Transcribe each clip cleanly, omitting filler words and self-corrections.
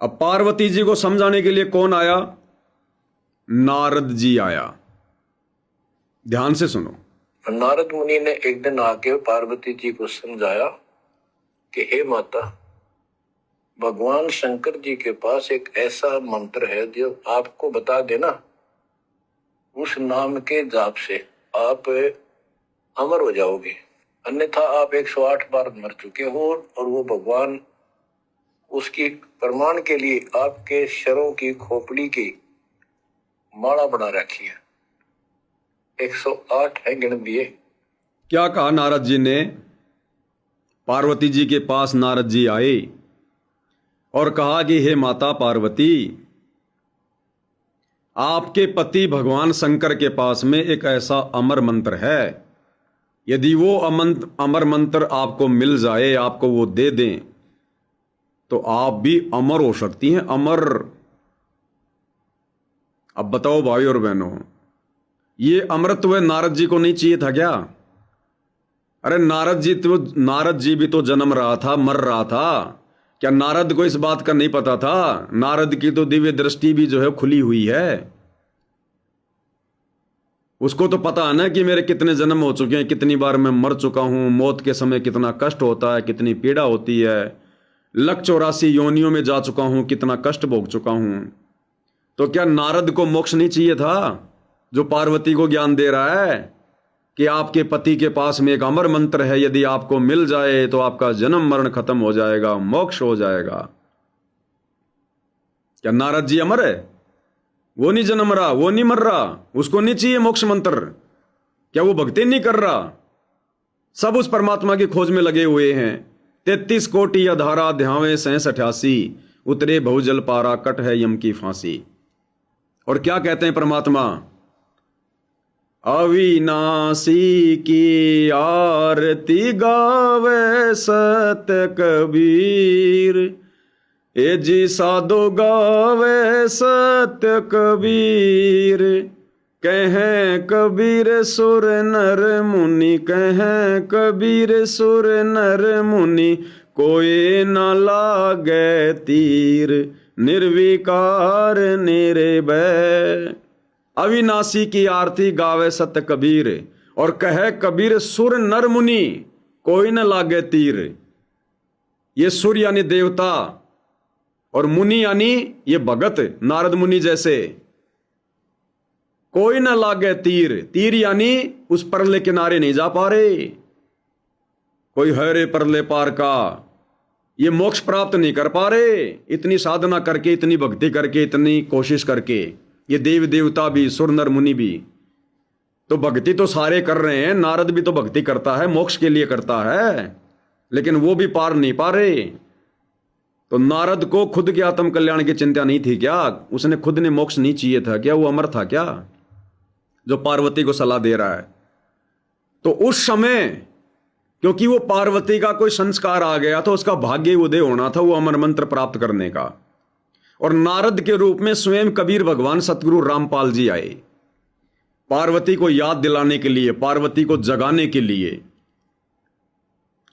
अब पार्वती जी को समझाने के लिए कौन आया? नारद जी आया। ध्यान से सुनो। नारद मुनि ने एक दिन आके पार्वती जी को समझाया कि हे माता, भगवान शंकर जी के पास एक ऐसा मंत्र है जो आपको बता देना, उस नाम के जाप से आप अमर हो जाओगे, अन्यथा आप 108 बार मर चुके हो। और वो भगवान उसकी प्रमाण के लिए आपके शरों की खोपड़ी की माला बना रखी है, 108 है गिन दिए। क्या कहा नारद जी ने? पार्वती जी के पास नारद जी आए और कहा कि हे माता पार्वती, आपके पति भगवान शंकर के पास में एक ऐसा अमर मंत्र है, यदि वो अमर मंत्र आपको मिल जाए, आपको वो दे दें, तो आप भी अमर हो सकती हैं। अमर। अब बताओ भाई और बहनों, ये अमृत नारद जी को नहीं चाहिए था क्या? अरे नारद जी भी तो जन्म रहा था, मर रहा था। क्या नारद को इस बात का नहीं पता था? नारद की तो दिव्य दृष्टि भी जो है खुली हुई है। उसको तो पता है ना कि मेरे कितने जन्म हो चुके हैं, कितनी बार मैं मर चुका हूं, मौत के समय कितना कष्ट होता है, कितनी पीड़ा होती है, 184 योनियों में जा चुका हूं, कितना कष्ट भोग चुका हूं। तो क्या नारद को मोक्ष नहीं चाहिए था, जो पार्वती को ज्ञान दे रहा है कि आपके पति के पास में एक अमर मंत्र है, यदि आपको मिल जाए तो आपका जन्म मरण खत्म हो जाएगा, मोक्ष हो जाएगा। क्या नारद जी अमर है? वो नहीं जन्म रहा, वो नहीं मर रहा, उसको नहीं चाहिए मोक्ष मंत्र? क्या वो भक्ति नहीं कर रहा? सब उस परमात्मा की खोज में लगे हुए हैं। 33 कोटि अधारा ध्यावे 87, उतरे बहुजल पारा कट है यम की फांसी। और क्या कहते हैं परमात्मा? अविनाशी की आरती गावे सत्य कबीर, ए जी साधो गावे सत्य कबीर। कहें कबीर सुर नर मुनि, कहें कबीर सुर नर मुनि, कोई न लागे तीर, निर्विकार निर्भय। अविनाशी की आरती गावे सत्य कबीर, और कहे कबीर सुर नर मुनि, कोई न लागे तीर। ये सुर यानी देवता, और मुनि यानी ये भगत नारद मुनि जैसे। कोई न लागे तीर, तीर यानी उस परले किनारे नहीं जा पा रहे, कोई है रे परले पार का, ये मोक्ष प्राप्त नहीं कर पा रहे। इतनी साधना करके, इतनी भक्ति करके, इतनी कोशिश करके, ये देव देवता भी, सुर नर मुनि भी तो भक्ति तो सारे कर रहे हैं। नारद भी तो भक्ति करता है, मोक्ष के लिए करता है, लेकिन वो भी पार नहीं पा रहे। तो नारद को खुद के आत्म कल्याण की चिंता नहीं थी क्या? उसने खुद ने मोक्ष नहीं चाहिए था क्या? वो अमर था क्या, जो पार्वती को सलाह दे रहा है? तो उस समय क्योंकि वो पार्वती का कोई संस्कार आ गया था, उसका भाग्य उदय होना था वो अमर मंत्र प्राप्त करने का। और नारद के रूप में स्वयं कबीर भगवान सतगुरु रामपाल जी आए, पार्वती को याद दिलाने के लिए, पार्वती को जगाने के लिए।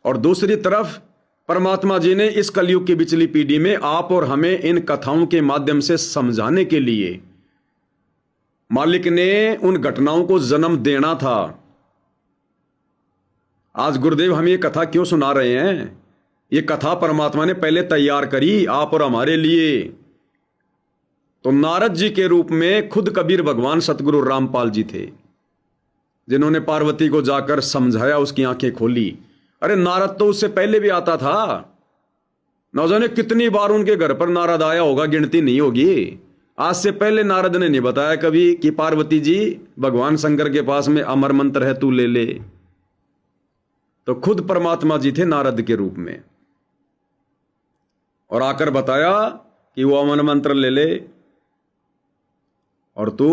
और दूसरी तरफ परमात्मा जी ने इस कलयुग की बिचली पीढ़ी में आप और हमें इन कथाओं के माध्यम से समझाने के लिए मालिक ने उन घटनाओं को जन्म देना था। आज गुरुदेव हमें ये कथा क्यों सुना रहे हैं? ये कथा परमात्मा ने पहले तैयार करी आप और हमारे लिए। तो नारद जी के रूप में खुद कबीर भगवान सतगुरु रामपाल जी थे, जिन्होंने पार्वती को जाकर समझाया, उसकी आंखें खोली। अरे नारद तो उससे पहले भी आता था, न जाने कितनी बार उनके घर पर नारद आया होगा, गिनती नहीं होगी। आज से पहले नारद ने नहीं बताया कभी कि पार्वती जी, भगवान शंकर के पास में अमर मंत्र है, तू ले ले। तो खुद परमात्मा जी थे नारद के रूप में, और आकर बताया कि वो अमर मंत्र ले ले और तू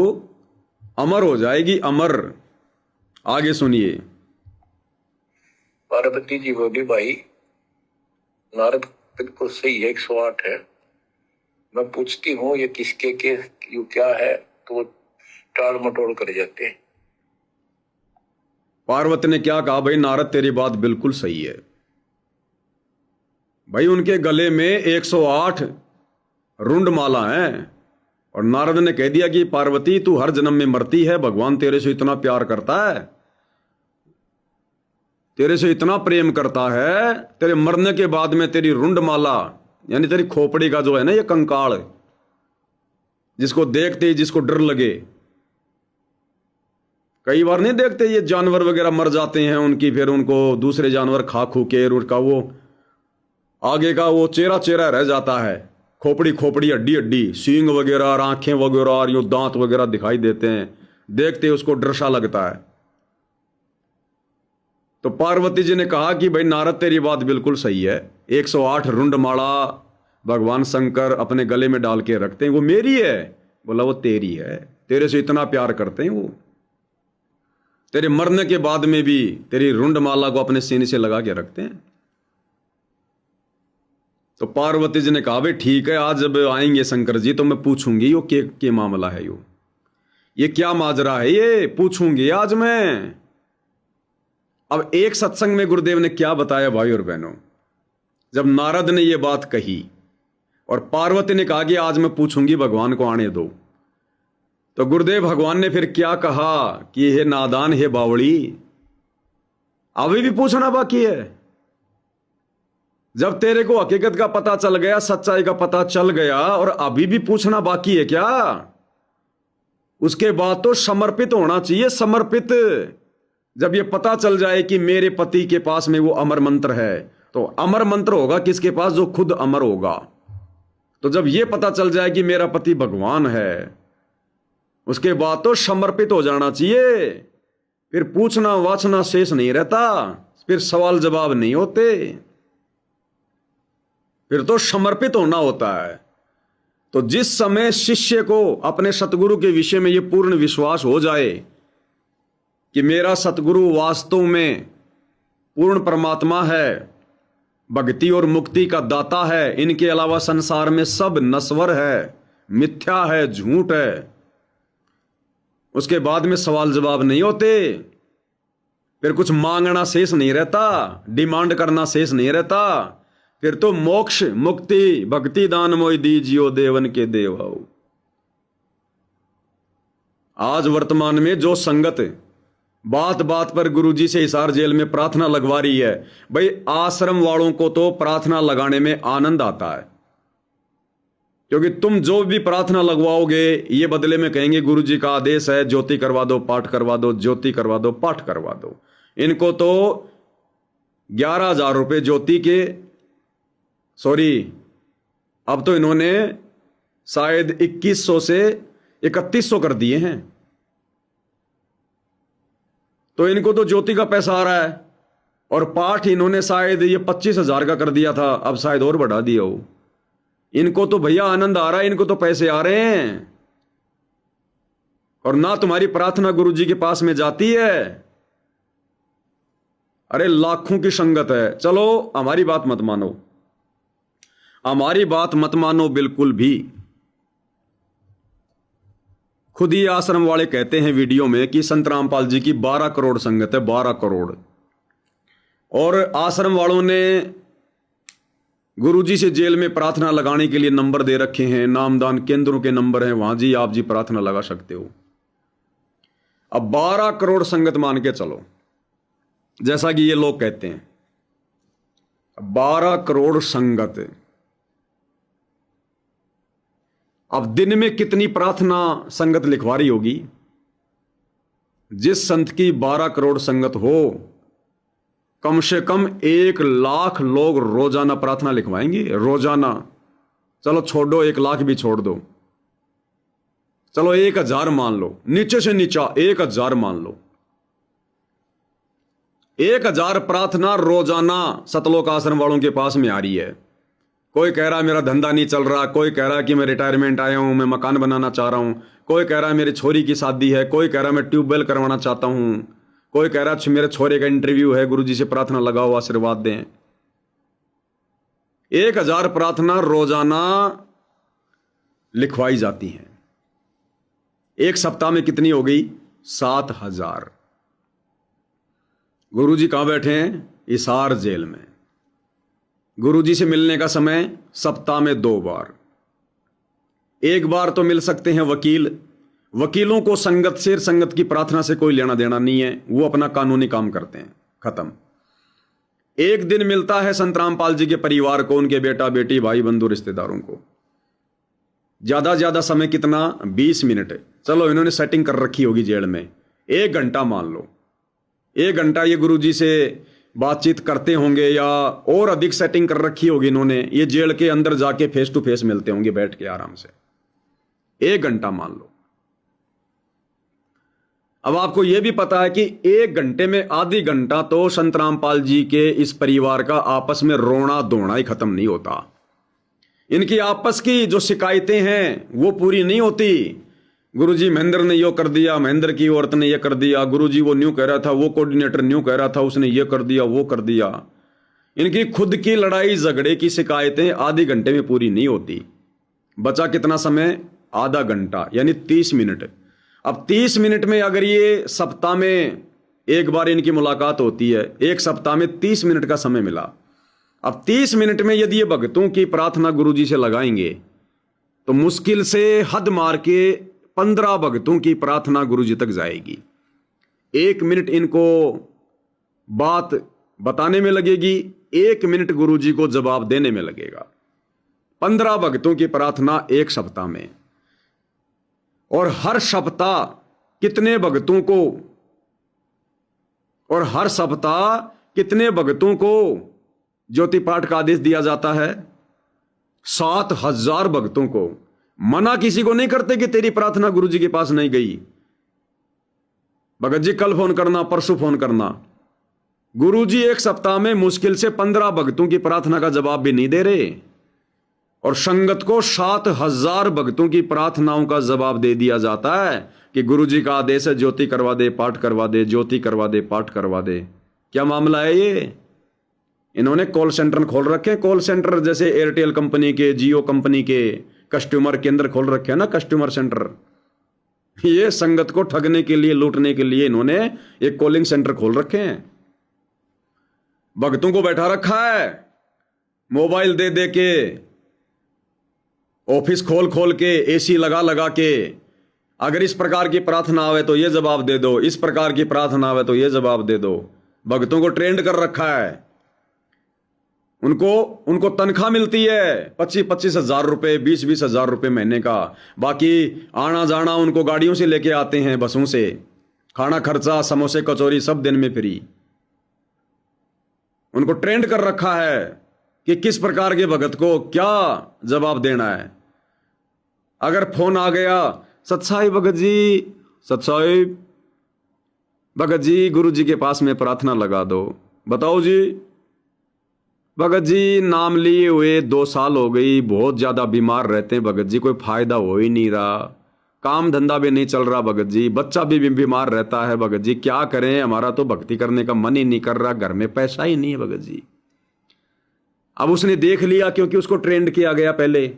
अमर हो जाएगी, अमर। आगे सुनिए। पार्वती जी बोली, भाई नारद बिल्कुल सही है, 108 है। मैं पूछती हूँ ये किसके के यू क्या है, तो वो टाल मटोल कर जाते हैं। पार्वती ने क्या कहा? भाई नारद तेरी बात बिल्कुल सही है। भाई उनके गले में 108 रुंडमाला है। और नारद ने कह दिया कि पार्वती तू हर जन्म में मरती है, भगवान तेरे से इतना प्यार करता है, तेरे से इतना प्रेम करता है, तेरे मरने के बाद में तेरी रुंडमाला यानी तेरी खोपड़ी का जो है ना ये कंकाल, जिसको देखते ही जिसको डर लगे। कई बार नहीं देखते ये जानवर वगैरह मर जाते हैं उनकी, फिर उनको दूसरे जानवर खा खू के उनका वो आगे का वो चेहरा चेहरा रह जाता है, खोपड़ी खोपड़ी हड्डी हड्डी, सींग वगैरह और आंखें वगैरह और यो दांत वगैरह दिखाई देते हैं, देखते उसको डर सा लगता है। तो पार्वती जी ने कहा कि भाई नारद तेरी बात बिल्कुल सही है, 108 रुंडमाला भगवान शंकर अपने गले में डाल के रखते हैं, वो मेरी है। बोला वो तेरी है, तेरे से इतना प्यार करते हैं वो, तेरे मरने के बाद में भी तेरी रुंडमाला को अपने सीने से लगा के रखते हैं। तो पार्वती जी ने कहा भाई ठीक है, आज जब आएंगे शंकर जी तो मैं पूछूंगी यो के मामला है, ये क्या माजरा है, ये पूछूंगी आज मैं। अब एक सत्संग में गुरुदेव ने क्या बताया भाई और बहनों, जब नारद ने यह बात कही और पार्वती ने कहा कि आज मैं पूछूंगी, भगवान को आने दो, तो गुरुदेव भगवान ने फिर क्या कहा कि हे नादान, हे बावड़ी, अभी भी पूछना बाकी है। जब तेरे को हकीकत का पता चल गया, सच्चाई का पता चल गया और अभी भी पूछना बाकी है क्या? उसके बाद तो समर्पित होना चाहिए, समर्पित। जब ये पता चल जाए कि मेरे पति के पास में वो अमर मंत्र है, तो अमर मंत्र होगा किसके पास? जो खुद अमर होगा। तो जब ये पता चल जाए कि मेरा पति भगवान है, उसके बाद तो समर्पित हो जाना चाहिए। फिर पूछना वाचना शेष नहीं रहता, फिर सवाल जवाब नहीं होते, फिर तो समर्पित होना होता है। तो जिस समय शिष्य को अपने सतगुरु के विषय में यह पूर्ण विश्वास हो जाए कि मेरा सतगुरु वास्तव में पूर्ण परमात्मा है, भक्ति और मुक्ति का दाता है, इनके अलावा संसार में सब नश्वर है, मिथ्या है, झूठ है, उसके बाद में सवाल जवाब नहीं होते, फिर कुछ मांगना शेष नहीं रहता, डिमांड करना शेष नहीं रहता, फिर तो मोक्ष मुक्ति भक्ति दान मोय दीजियो देवन के देव। आज वर्तमान में जो संगत बात बात पर गुरुजी से हिसार जेल में प्रार्थना लगवा रही है, भाई आश्रम वालों को तो प्रार्थना लगाने में आनंद आता है, क्योंकि तुम जो भी प्रार्थना लगवाओगे ये बदले में कहेंगे गुरुजी का आदेश है, ज्योति करवा दो, पाठ करवा दो, ज्योति करवा दो, पाठ करवा दो। इनको तो 11,000 रुपये ज्योति के, सॉरी अब तो इन्होंने शायद 2100 से 3100 कर दिए हैं। तो इनको तो ज्योति का पैसा आ रहा है, और पाठ इन्होंने शायद ये 25,000 का कर दिया था, अब शायद और बढ़ा दिया हो। इनको तो भैया आनंद आ रहा है, इनको तो पैसे आ रहे हैं, और ना तुम्हारी प्रार्थना गुरुजी के पास में जाती है। अरे लाखों की संगत है। चलो हमारी बात मत मानो, हमारी बात मत मानो बिल्कुल भी। खुद ही आश्रम वाले कहते हैं वीडियो में कि संत रामपाल जी की 12 करोड़ संगत है, 12 करोड़। और आश्रम वालों ने गुरुजी से जेल में प्रार्थना लगाने के लिए नंबर दे रखे हैं, नामदान केंद्रों के नंबर हैं, वहां जी आप जी प्रार्थना लगा सकते हो। अब 12 करोड़ संगत मान के चलो, जैसा कि ये लोग कहते हैं, 12 करोड़ संगत। अब दिन में कितनी प्रार्थना संगत लिखवा रही होगी? जिस संत की 12 करोड़ संगत हो, कम से कम 1 लाख लोग रोजाना प्रार्थना लिखवाएंगे, रोजाना। चलो छोड़ो 1 लाख भी छोड़ दो, चलो 1000 मान लो, नीचे से नीचा 1000 मान लो। 1000 प्रार्थना रोजाना सतलोक आश्रम वालों के पास में आ रही है। कोई कह रहा मेरा धंधा नहीं चल रहा, कोई कह रहा कि मैं रिटायरमेंट आया हूं, मैं मकान बनाना चाह रहा हूं, कोई कह रहा मेरी छोरी की शादी है, कोई कह रहा मैं ट्यूबवेल करवाना चाहता हूं, कोई कह रहा मेरे छोरे का इंटरव्यू है, गुरुजी से प्रार्थना लगाओ आशीर्वाद दें। 1000 प्रार्थना रोजाना लिखवाई जाती हैं। एक सप्ताह में कितनी हो गई? 7000। गुरुजी कहां बैठे हैं? हिसार जेल में। गुरुजी से मिलने का समय सप्ताह में 2 बार। एक बार तो मिल सकते हैं वकील, वकीलों को संगत से, संगत की प्रार्थना से कोई लेना देना नहीं है, वो अपना कानूनी काम करते हैं, खत्म। एक दिन मिलता है संत रामपाल जी के परिवार को, उनके बेटा बेटी भाई बंधु रिश्तेदारों को। ज्यादा समय कितना, 20 मिनट। चलो इन्होंने सेटिंग कर रखी होगी जेल में, 1 घंटा मान लो, 1 घंटा ये गुरुजी से बातचीत करते होंगे, या और अधिक सेटिंग कर रखी होगी इन्होंने, ये जेल के अंदर जाके फेस टू फेस मिलते होंगे बैठ के आराम से, 1 घंटा मान लो। अब आपको यह भी पता है कि 1 घंटे में आधी घंटा तो संत रामपाल जी के इस परिवार का आपस में रोना धोना ही खत्म नहीं होता। इनकी आपस की जो शिकायतें हैं वो पूरी नहीं होती। गुरुजी महेंद्र ने यो कर दिया, महेंद्र की औरत ने ये कर दिया, गुरुजी वो न्यू कह रहा था, वो कोऑर्डिनेटर न्यू कह रहा था, उसने ये कर दिया वो कर दिया। इनकी खुद की लड़ाई झगड़े की शिकायतें आधे घंटे में पूरी नहीं होती। बचा कितना समय, आधा घंटा, यानी 30 मिनट। अब 30 मिनट में अगर ये सप्ताह में एक बार इनकी मुलाकात होती है, एक सप्ताह में 30 मिनट का समय मिला। अब 30 मिनट में यदि ये भक्तों की प्रार्थना गुरुजी से लगाएंगे तो मुश्किल से हद मार के 15 भक्तों की प्रार्थना गुरुजी तक जाएगी। 1 मिनट इनको बात बताने में लगेगी, 1 मिनट गुरुजी को जवाब देने में लगेगा। 15 भक्तों की प्रार्थना 1 सप्ताह में, और हर सप्ताह कितने भक्तों को, और हर सप्ताह कितने भक्तों को ज्योति पाठ का आदेश दिया जाता है? 7000 भक्तों को। मना किसी को नहीं करते कि तेरी प्रार्थना गुरुजी के पास नहीं गई, भगत जी कल फोन करना, परसों फोन करना। गुरुजी 1 सप्ताह में मुश्किल से 15 भक्तों की प्रार्थना का जवाब भी नहीं दे रहे, और संगत को 7000 भक्तों की प्रार्थनाओं का जवाब दे दिया जाता है कि गुरुजी का आदेश है, ज्योति करवा दे, पाठ करवा दे, ज्योति करवा दे, पाठ करवा दे। क्या मामला है ये? इन्होंने कॉल सेंटर खोल रखे, कॉल सेंटर जैसे एयरटेल कंपनी के, जियो कंपनी के कस्टमर केंद्र खोल रखे हैं ना, कस्टमर सेंटर। ये संगत को ठगने के लिए, लूटने के लिए इन्होंने एक कॉलिंग सेंटर खोल रखे हैं। भक्तों को बैठा रखा है, मोबाइल दे दे के, ऑफिस खोल खोल के, एसी लगा लगा के, अगर इस प्रकार की प्रार्थना आवे तो ये जवाब दे दो, इस प्रकार की प्रार्थना आवे तो ये जवाब दे दो। भक्तों को ट्रेंड कर रखा है। उनको तनख्वाह मिलती है 25-25 हजार रुपए, 20-20 हजार रुपए महीने का। बाकी आना जाना उनको गाड़ियों से लेके आते हैं, बसों से, खाना खर्चा, समोसे कचौरी सब दिन में फ्री। उनको ट्रेंड कर रखा है कि किस प्रकार के भगत को क्या जवाब देना है। अगर फोन आ गया, सत्साई भगत जी, सत्साई भगत जी, गुरु जी के पास में प्रार्थना लगा दो। बताओ जी। भगत जी नाम लिए हुए 2 साल हो गई, बहुत ज्यादा बीमार रहते हैं भगत जी, कोई फायदा हो ही नहीं रहा, काम धंधा भी नहीं चल रहा भगत जी, बच्चा भी बीमार रहता है भगत जी, क्या करें, हमारा तो भक्ति करने का मन ही नहीं कर रहा, घर में पैसा ही नहीं है भगत जी। अब उसने देख लिया, क्योंकि उसको ट्रेंड किया गया पहले,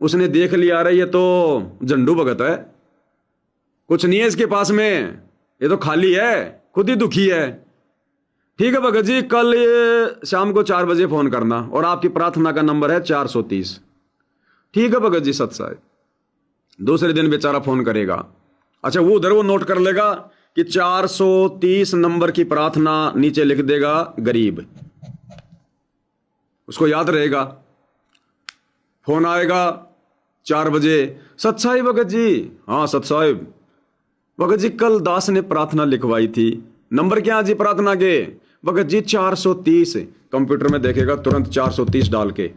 उसने देख लिया, अरे ये तो झंडू भगत है, कुछ नहीं है इसके पास में, ये तो खाली है, खुद ही दुखी है। ठीक है भगत जी, कल ये शाम को 4 बजे फोन करना, और आपकी प्रार्थना का नंबर है 430। ठीक है भगत जी सत्साई। दूसरे दिन बेचारा फोन करेगा। अच्छा, वो उधर वो नोट कर लेगा कि 430 नंबर की प्रार्थना, नीचे लिख देगा गरीब, उसको याद रहेगा। फोन आएगा 4 बजे, सत्साई भगत जी। हाँ सत्साई भगत जी, कल दास ने प्रार्थना लिखवाई थी, नंबर क्या जी प्रार्थना के? भगत जी 430। कंप्यूटर में देखेगा तुरंत 430 डाल के,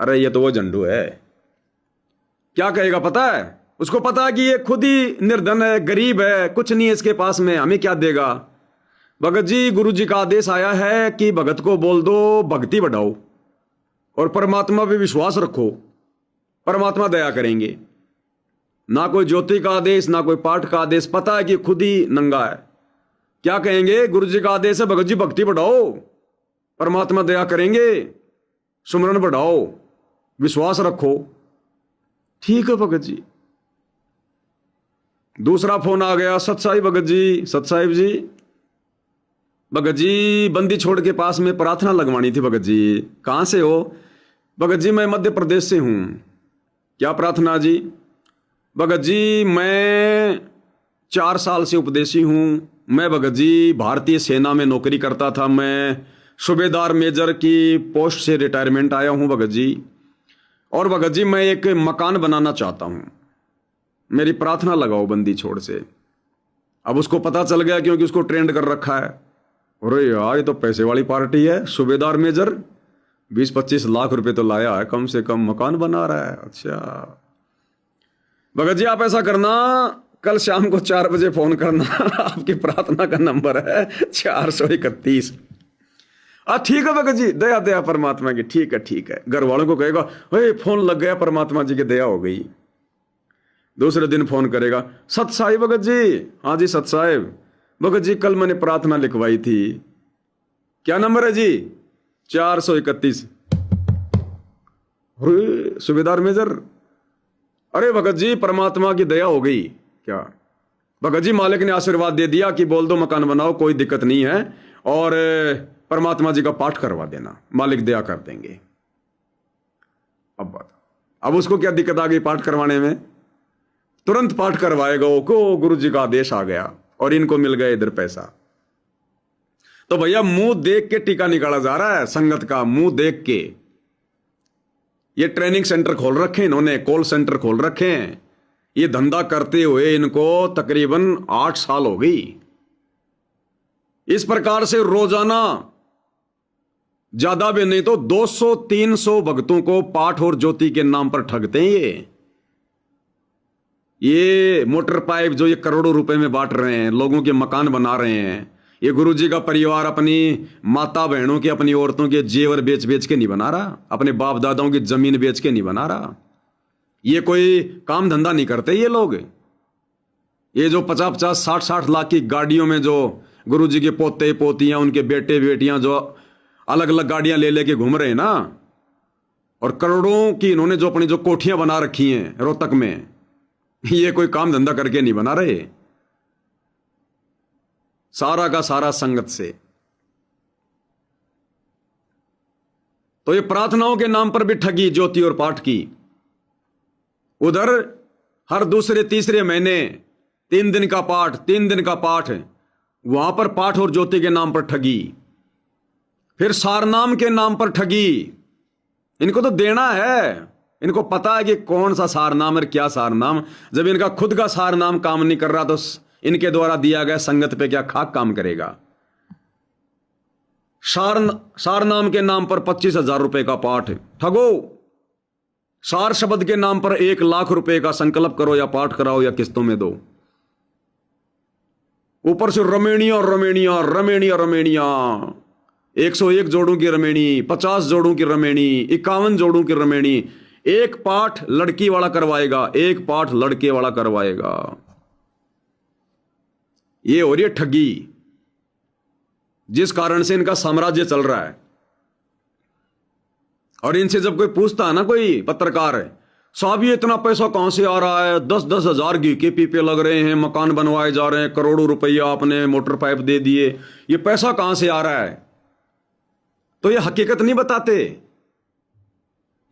अरे ये तो वो झंडू है। क्या कहेगा पता है? उसको पता है कि ये खुद ही निर्धन है, गरीब है, कुछ नहीं है इसके पास में, हमें क्या देगा। भगत जी गुरु जी का आदेश आया है कि भगत को बोल दो भक्ति बढ़ाओ और परमात्मा पे विश्वास रखो, परमात्मा दया करेंगे। ना कोई ज्योति का आदेश, ना कोई पाठ का आदेश, पता है कि खुद ही नंगा है। क्या कहेंगे? गुरु जी का आदेश है भगत जी भक्ति बढ़ाओ, परमात्मा दया करेंगे, सुमरन बढ़ाओ, विश्वास रखो। ठीक है भगत जी। दूसरा फोन आ गया, सत्साई भगत जी, सत्साहिब जी, भगत जी बंदी छोड़ के पास में प्रार्थना लगवानी थी भगत जी। कहां से हो? भगत जी मैं मध्य प्रदेश से हूं। क्या प्रार्थना जी? भगत जी मैं 4 साल से उपदेशी हूँ। मैं भगत जी भारतीय सेना में नौकरी करता था। मैं सूबेदार मेजर की पोस्ट से रिटायरमेंट आया हूँ भगत जी। और भगत जी मैं एक मकान बनाना चाहता हूँ। मेरी प्रार्थना लगाओ बंदी छोड़ से। अब उसको पता चल गया क्योंकि उसको ट्रेंड कर रखा है। अरे यार ये तो पैसे वाली पार्टी है। सूबेदार मेजर 20-25 लाख रुपए तो लाया है कम से कम, मकान बना रहा है। अच्छा भगत जी आप ऐसा करना, कल शाम को 4 बजे फोन करना। आपकी प्रार्थना का नंबर है 431। ठीक है भगत जी, दया दया परमात्मा की। ठीक है। घर वालों को कहेगा फोन लग गया, परमात्मा जी की दया हो गई। दूसरे दिन फोन करेगा, सत साहिब भगत जी। हाँ जी सत साहिब। भगत जी कल मैंने प्रार्थना लिखवाई थी। क्या नंबर है जी? 431। अरे सूबेदार मेजर, अरे भगत जी परमात्मा की दया हो गई। क्या? भगत जी मालिक ने आशीर्वाद दे दिया कि बोल दो मकान बनाओ, कोई दिक्कत नहीं है, और परमात्मा जी का पाठ करवा देना, मालिक दया कर देंगे। अब बात, अब उसको क्या दिक्कत आ गई पाठ करवाने में? तुरंत पाठ करवाएगा वो को, गुरु जी का आदेश आ गया और इनको मिल गया इधर पैसा। तो भैया मुंह देख के टीका निकाला जा रहा है, संगत का मुंह देख के। ये ट्रेनिंग सेंटर खोल रखे इन्होंने, कॉल सेंटर खोल रखे हैं। ये धंधा करते हुए इनको तकरीबन 8 साल हो गई। इस प्रकार से रोजाना ज्यादा भी नहीं तो 200-300 भक्तों को पाठ और ज्योति के नाम पर ठगते हैं। ये मोटर पाइप जो ये करोड़ों रुपए में बांट रहे हैं, लोगों के मकान बना रहे हैं। ये गुरुजी का परिवार अपनी माता बहनों के, अपनी औरतों के जेवर बेच बेच के नहीं बना रहा, अपने बाप दादाओं की जमीन बेच के नहीं बना रहा। ये कोई काम धंधा नहीं करते ये लोग। ये जो 50-50, 60-60 लाख की गाड़ियों में जो गुरुजी के पोते पोतियां, उनके बेटे बेटियां जो अलग अलग गाड़ियां ले लेके घूम रहे हैं ना, और करोड़ों की इन्होंने जो अपनी जो कोठियां बना रखी हैं रोहतक में, ये कोई काम धंधा करके नहीं बना रहे। सारा का सारा संगत से। तो ये प्रार्थनाओं के नाम पर भी ठगी ज्योति और पाठ की। उधर हर दूसरे तीसरे महीने 3 दिन का पाठ, 3 दिन का पाठ, वहां पर पाठ और ज्योति के नाम पर ठगी। फिर सारनाम के नाम पर ठगी। इनको तो देना है, इनको पता है कि कौन सा सारनाम और क्या सारनाम। जब इनका खुद का सारनाम काम नहीं कर रहा तो इनके द्वारा दिया गया संगत पे क्या खाक काम करेगा। सारनाम के नाम पर 25,000 रुपए का पाठ ठगो। सार शब्द के नाम पर 1 लाख रुपए का संकल्प करो या पाठ कराओ या किस्तों में दो। ऊपर से रमेणिया रमेणिया रमेणिया रमेणिया, 101 जोड़ों की रमेणी, 50 जोड़ों की रमेणी, 51 जोड़ों की रमेणी। एक पाठ लड़की वाला करवाएगा, एक पाठ लड़के वाला करवाएगा। ये हो रही है ठगी, जिस कारण से इनका साम्राज्य चल रहा है। और इनसे जब कोई पूछता है ना, कोई पत्रकार, साहब ये इतना पैसा कहां से आ रहा है? 10-10 हजार घी के पीपे लग रहे हैं, मकान बनवाए जा रहे हैं, करोड़ों रुपया आपने मोटर पाइप दे दिए, ये पैसा कहां से आ रहा है? तो ये हकीकत नहीं बताते।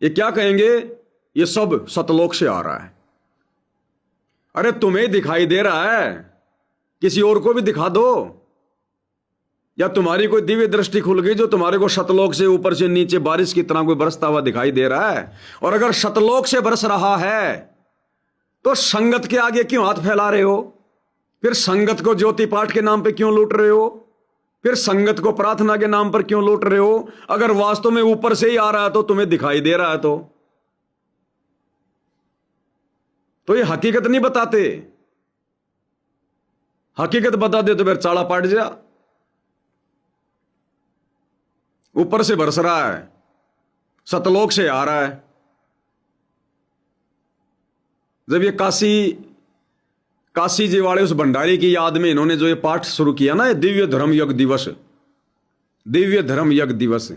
ये क्या कहेंगे? ये सब सतलोक से आ रहा है। अरे तुम्हें दिखाई दे रहा है, किसी और को भी दिखा दो। या तुम्हारी कोई दिव्य दृष्टि खुल गई जो तुम्हारे को सतलोक से ऊपर से नीचे बारिश की तरह कोई बरसता हुआ दिखाई दे रहा है? और अगर सतलोक से बरस रहा है तो संगत के आगे क्यों हाथ फैला रहे हो? फिर संगत को ज्योति पाठ के नाम पे क्यों लूट रहे हो? फिर संगत को प्रार्थना के नाम पर क्यों लूट रहे हो? अगर वास्तव में ऊपर से ही आ रहा है तो तुम्हें दिखाई दे रहा है तो ये हकीकत नहीं बताते। हकीकत बता दे तो फिर चाड़ा पाट जा। ऊपर से बरस रहा है, सतलोक से आ रहा है। जब ये काशी जी वाले उस भंडारी की याद में इन्होंने जो ये पाठ शुरू किया ना, ये दिव्य धर्म यज्ञ दिवस, दिव्य धर्म यज्ञ दिवस,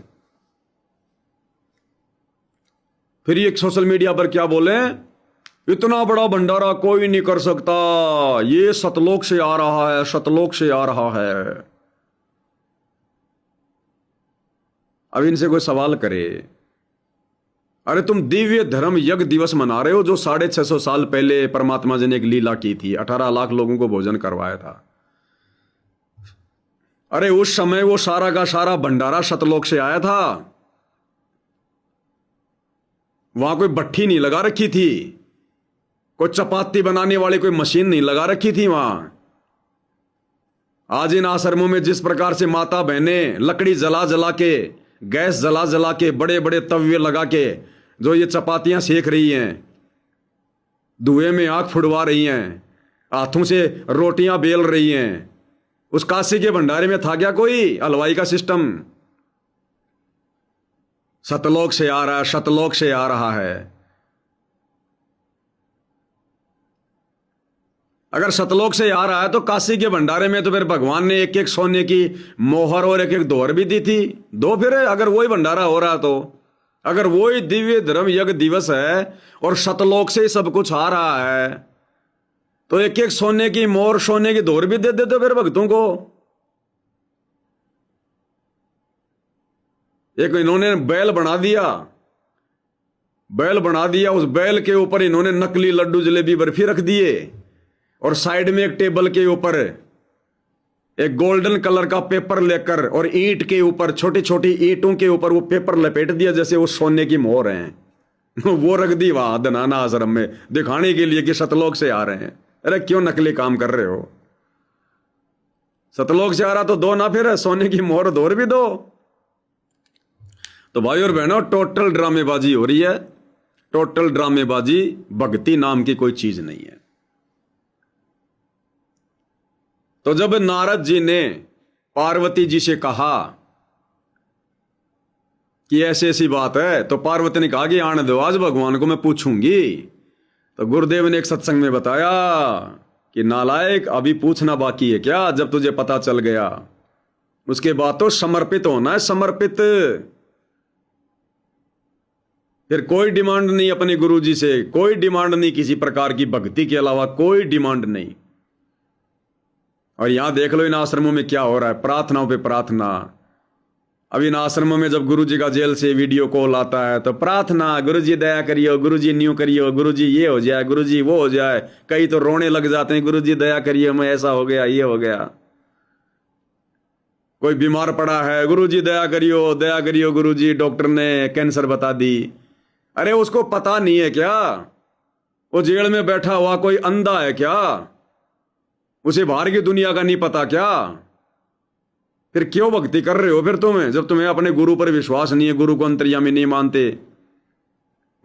फिर ये सोशल मीडिया पर क्या बोले, इतना बड़ा भंडारा कोई नहीं कर सकता, ये सतलोक से आ रहा है, सतलोक से आ रहा है। अब इनसे कोई सवाल करे, अरे तुम दिव्य धर्म यज्ञ दिवस मना रहे हो जो 650 साल पहले परमात्मा जी ने एक लीला की थी, 18 लाख लोगों को भोजन करवाया था। अरे उस समय वो सारा का सारा भंडारा सतलोक से आया था। वहां कोई भट्ठी नहीं लगा रखी थी, कोई चपाती बनाने वाली कोई मशीन नहीं लगा रखी थी वहां। आज इन आश्रमों में जिस प्रकार से माता बहनें लकड़ी जला जला के, गैस जला जला के, बड़े बड़े तवे लगा के जो ये चपातियां सेक रही हैं, धुएं में आग फुड़वा रही हैं, हाथों से रोटियां बेल रही हैं, उस काशी के भंडारे में था क्या कोई हलवाई का सिस्टम? सतलोक से आ रहा है, सतलोक से आ रहा है। अगर सतलोक से आ रहा है तो काशी के भंडारे में तो फिर भगवान ने एक एक सोने की मोहर और एक एक दोहर भी दी थी। दो फिर अगर वही भंडारा हो रहा है तो, अगर वही दिव्य धर्म यज्ञ दिवस है और सतलोक से ही सब कुछ आ रहा है तो एक एक सोने की मोहर, सोने की दोहर भी दे देते फिर भक्तों को। एक इन्होंने बैल बना दिया, बैल बना दिया, उस बैल के ऊपर इन्होंने नकली लड्डू जलेबी बर्फी रख दिए और साइड में एक टेबल के ऊपर एक गोल्डन कलर का पेपर लेकर और ईंट के ऊपर, छोटी छोटी ईंटों के ऊपर वो पेपर लपेट दिया जैसे वो सोने की मोहर हैं। वो रख दी वहां धनाना आश्रम में दिखाने के लिए कि सतलोक से आ रहे हैं। अरे क्यों नकली काम कर रहे हो? सतलोक से आ रहा तो दो ना, फिर सोने की मोहर दोहर भी दो। तो भाई और बहनों, टोटल ड्रामेबाजी हो रही है, टोटल ड्रामेबाजी। भक्ति नाम की कोई चीज नहीं है। तो जब नारद जी ने पार्वती जी से कहा कि ऐसी ऐसी बात है, तो पार्वती ने कहा कि आने दो, आज भगवान को मैं पूछूंगी। तो गुरुदेव ने एक सत्संग में बताया कि नालायक, अभी पूछना बाकी है क्या? जब तुझे पता चल गया उसके बाद तो समर्पित होना है, समर्पित। फिर कोई डिमांड नहीं अपने गुरु जी से, कोई डिमांड नहीं किसी प्रकार की, भक्ति के अलावा कोई डिमांड नहीं। और यहां देख लो इन आश्रमों में क्या हो रहा है, प्रार्थनाओं पे प्रार्थना। अब इन आश्रमों में जब गुरु जी का जेल से वीडियो कॉल आता है तो प्रार्थना, गुरु जी दया करियो, गुरु जी न्यू करियो, गुरु जी ये हो जाए, गुरु जी वो हो जाए। कई तो रोने लग जाते हैं, गुरु जी दया करिए, मैं ऐसा हो गया, ये हो गया। कोई बीमार पड़ा है, गुरु जी दया करियो गुरु जी, डॉक्टर ने कैंसर बता दी। अरे उसको पता नहीं है क्या? वो जेल में बैठा हुआ कोई अंधा है क्या? उसे बाहर की दुनिया का नहीं पता क्या? फिर क्यों भक्ति कर रहे हो फिर तुम्हें, जब तुम्हें अपने गुरु पर विश्वास नहीं है, गुरु को अंतर्यामी नहीं मानते?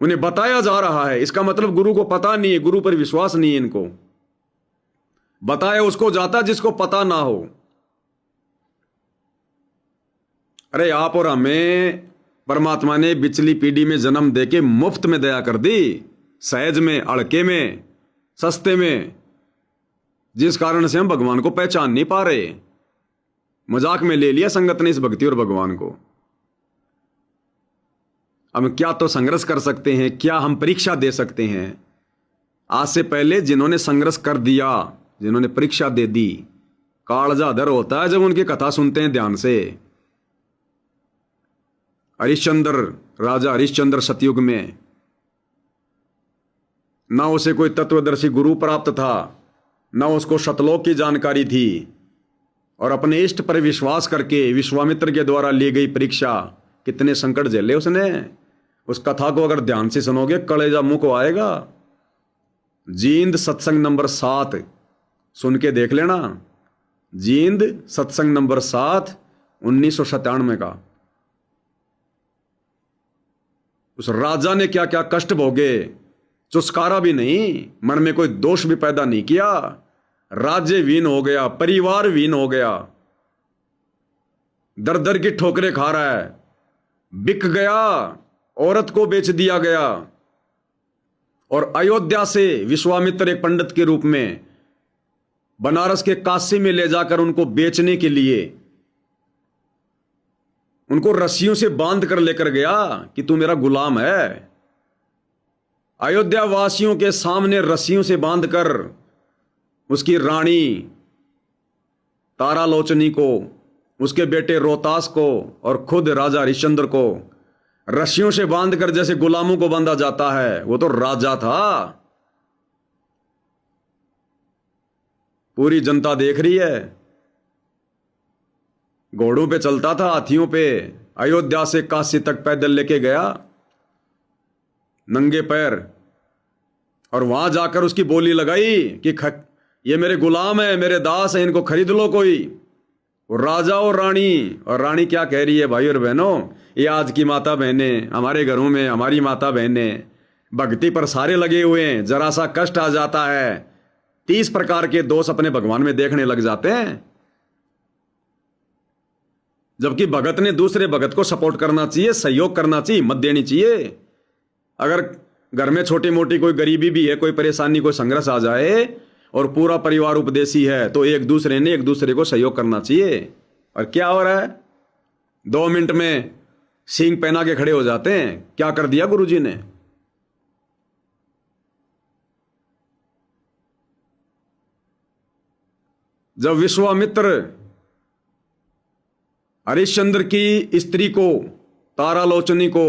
उन्हें बताया जा रहा है, इसका मतलब गुरु को पता नहीं है, गुरु पर विश्वास नहीं है इनको। बताया उसको जाता जिसको पता ना हो। अरे आप और हमें परमात्मा ने पिछली पीढ़ी में जन्म देके मुफ्त में दया कर दी, सहज में, अड़के में, सस्ते में, जिस कारण से हम भगवान को पहचान नहीं पा रहे। मजाक में ले लिया संगत ने इस भक्ति और भगवान को। हम क्या तो संघर्ष कर सकते हैं, क्या हम परीक्षा दे सकते हैं? आज से पहले जिन्होंने संघर्ष कर दिया, जिन्होंने परीक्षा दे दी, कालजा दर होता है जब उनकी कथा सुनते हैं ध्यान से। हरिश्चंद्र, राजा हरिश्चंद्र सतयुग में ना उसे कोई तत्वदर्शी गुरु प्राप्त था, ना उसको सतलोक की जानकारी थी, और अपने इष्ट पर विश्वास करके विश्वामित्र के द्वारा ली गई परीक्षा, कितने संकट झेले उसने। उस कथा को अगर ध्यान से सुनोगे कलेजा मुंह को आएगा। जींद सत्संग नंबर 7 सुन के देख लेना। जींद सत्संग नंबर 7 1997 का। उस राजा ने क्या क्या कष्ट भोगे, चुस्कारा भी नहीं, मन में कोई दोष भी पैदा नहीं किया। राज्य वीन हो गया, परिवार वीन हो गया, दर दर की ठोकरें खा रहा है, बिक गया, औरत को बेच दिया गया। और अयोध्या से विश्वामित्र एक पंडित के रूप में बनारस के काशी में ले जाकर उनको बेचने के लिए उनको रस्सियों से बांध कर लेकर गया कि तू मेरा गुलाम है। अयोध्या वासियों के सामने रस्सियों से बांधकर उसकी रानी तारालोचनी को, उसके बेटे रोहतास को और खुद राजा हरिश्चंद्र को रस्सियों से बांधकर जैसे गुलामों को बांधा जाता है, वो तो राजा था। पूरी जनता देख रही है। घोड़ों पे चलता था, हाथियों पे। अयोध्या से काशी तक पैदल लेके गया, नंगे पैर। और वहां जाकर उसकी बोली लगाई कि ये मेरे गुलाम है, मेरे दास है, इनको खरीद लो कोई। और राजा और रानी क्या कह रही है भाई और बहनों, ये आज की माता बहनें हमारे घरों में, हमारी माता बहनें भक्ति पर सारे लगे हुए हैं। जरा सा कष्ट आ जाता है, 30 प्रकार के दोष अपने भगवान में देखने लग जाते हैं। जबकि भगत ने दूसरे भगत को सपोर्ट करना चाहिए, सहयोग करना चाहिए, हिम्मत देनी चाहिए। अगर घर में छोटी मोटी कोई गरीबी भी है, कोई परेशानी, कोई संघर्ष आ जाए और पूरा परिवार उपदेशी है, तो एक दूसरे को सहयोग करना चाहिए। और क्या हो रहा है, 2 मिनट में सींग पहना के खड़े हो जाते हैं। क्या कर दिया गुरुजी ने। जब विश्वामित्र हरिश्चंद्र की स्त्री को, तारालोचनी को,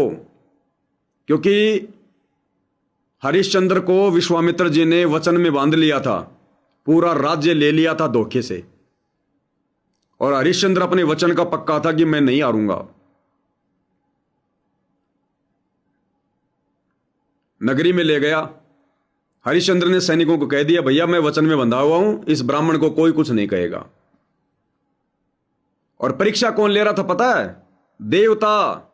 क्योंकि हरिश्चंद्र को विश्वामित्र जी ने वचन में बांध लिया था, पूरा राज्य ले लिया था धोखे से। और हरिश्चंद्र अपने वचन का पक्का था कि मैं नहीं हारूंगा। नगरी में ले गया। हरिश्चंद्र ने सैनिकों को कह दिया, भैया मैं वचन में बंधा हुआ हूं, इस ब्राह्मण को कोई कुछ नहीं कहेगा। और परीक्षा कौन ले रहा था पता है? देवता।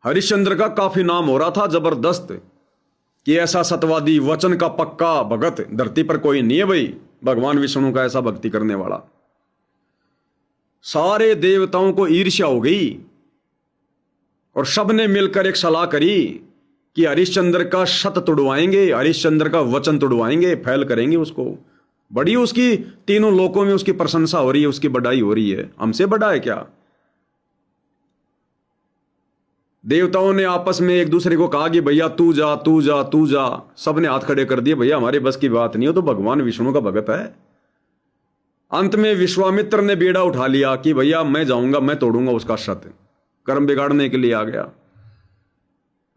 हरिश्चंद्र का काफी नाम हो रहा था जबरदस्त, कि ऐसा सतवादी, वचन का पक्का भगत धरती पर कोई नहीं है भाई, भगवान विष्णु का ऐसा भक्ति करने वाला। सारे देवताओं को ईर्ष्या हो गई और सबने मिलकर एक सलाह करी कि हरिश्चंद्र का शत तुड़वाएंगे, हरिश्चंद्र का वचन तुड़वाएंगे, फैल करेंगे उसको। बड़ी उसकी तीनों लोकों में उसकी प्रशंसा हो रही है, उसकी बढ़ाई हो रही है। हमसे बड़ा है क्या? देवताओं ने आपस में एक दूसरे को कहा कि भैया तू जा, तू जा, तू जा। सबने हाथ खड़े कर दिए, भैया हमारे बस की बात नहीं हो, तो भगवान विष्णु का भगत है। अंत में विश्वामित्र ने बीड़ा उठा लिया कि भैया मैं जाऊंगा, मैं तोड़ूंगा उसका शत। कर्म बिगाड़ने के लिए आ गया।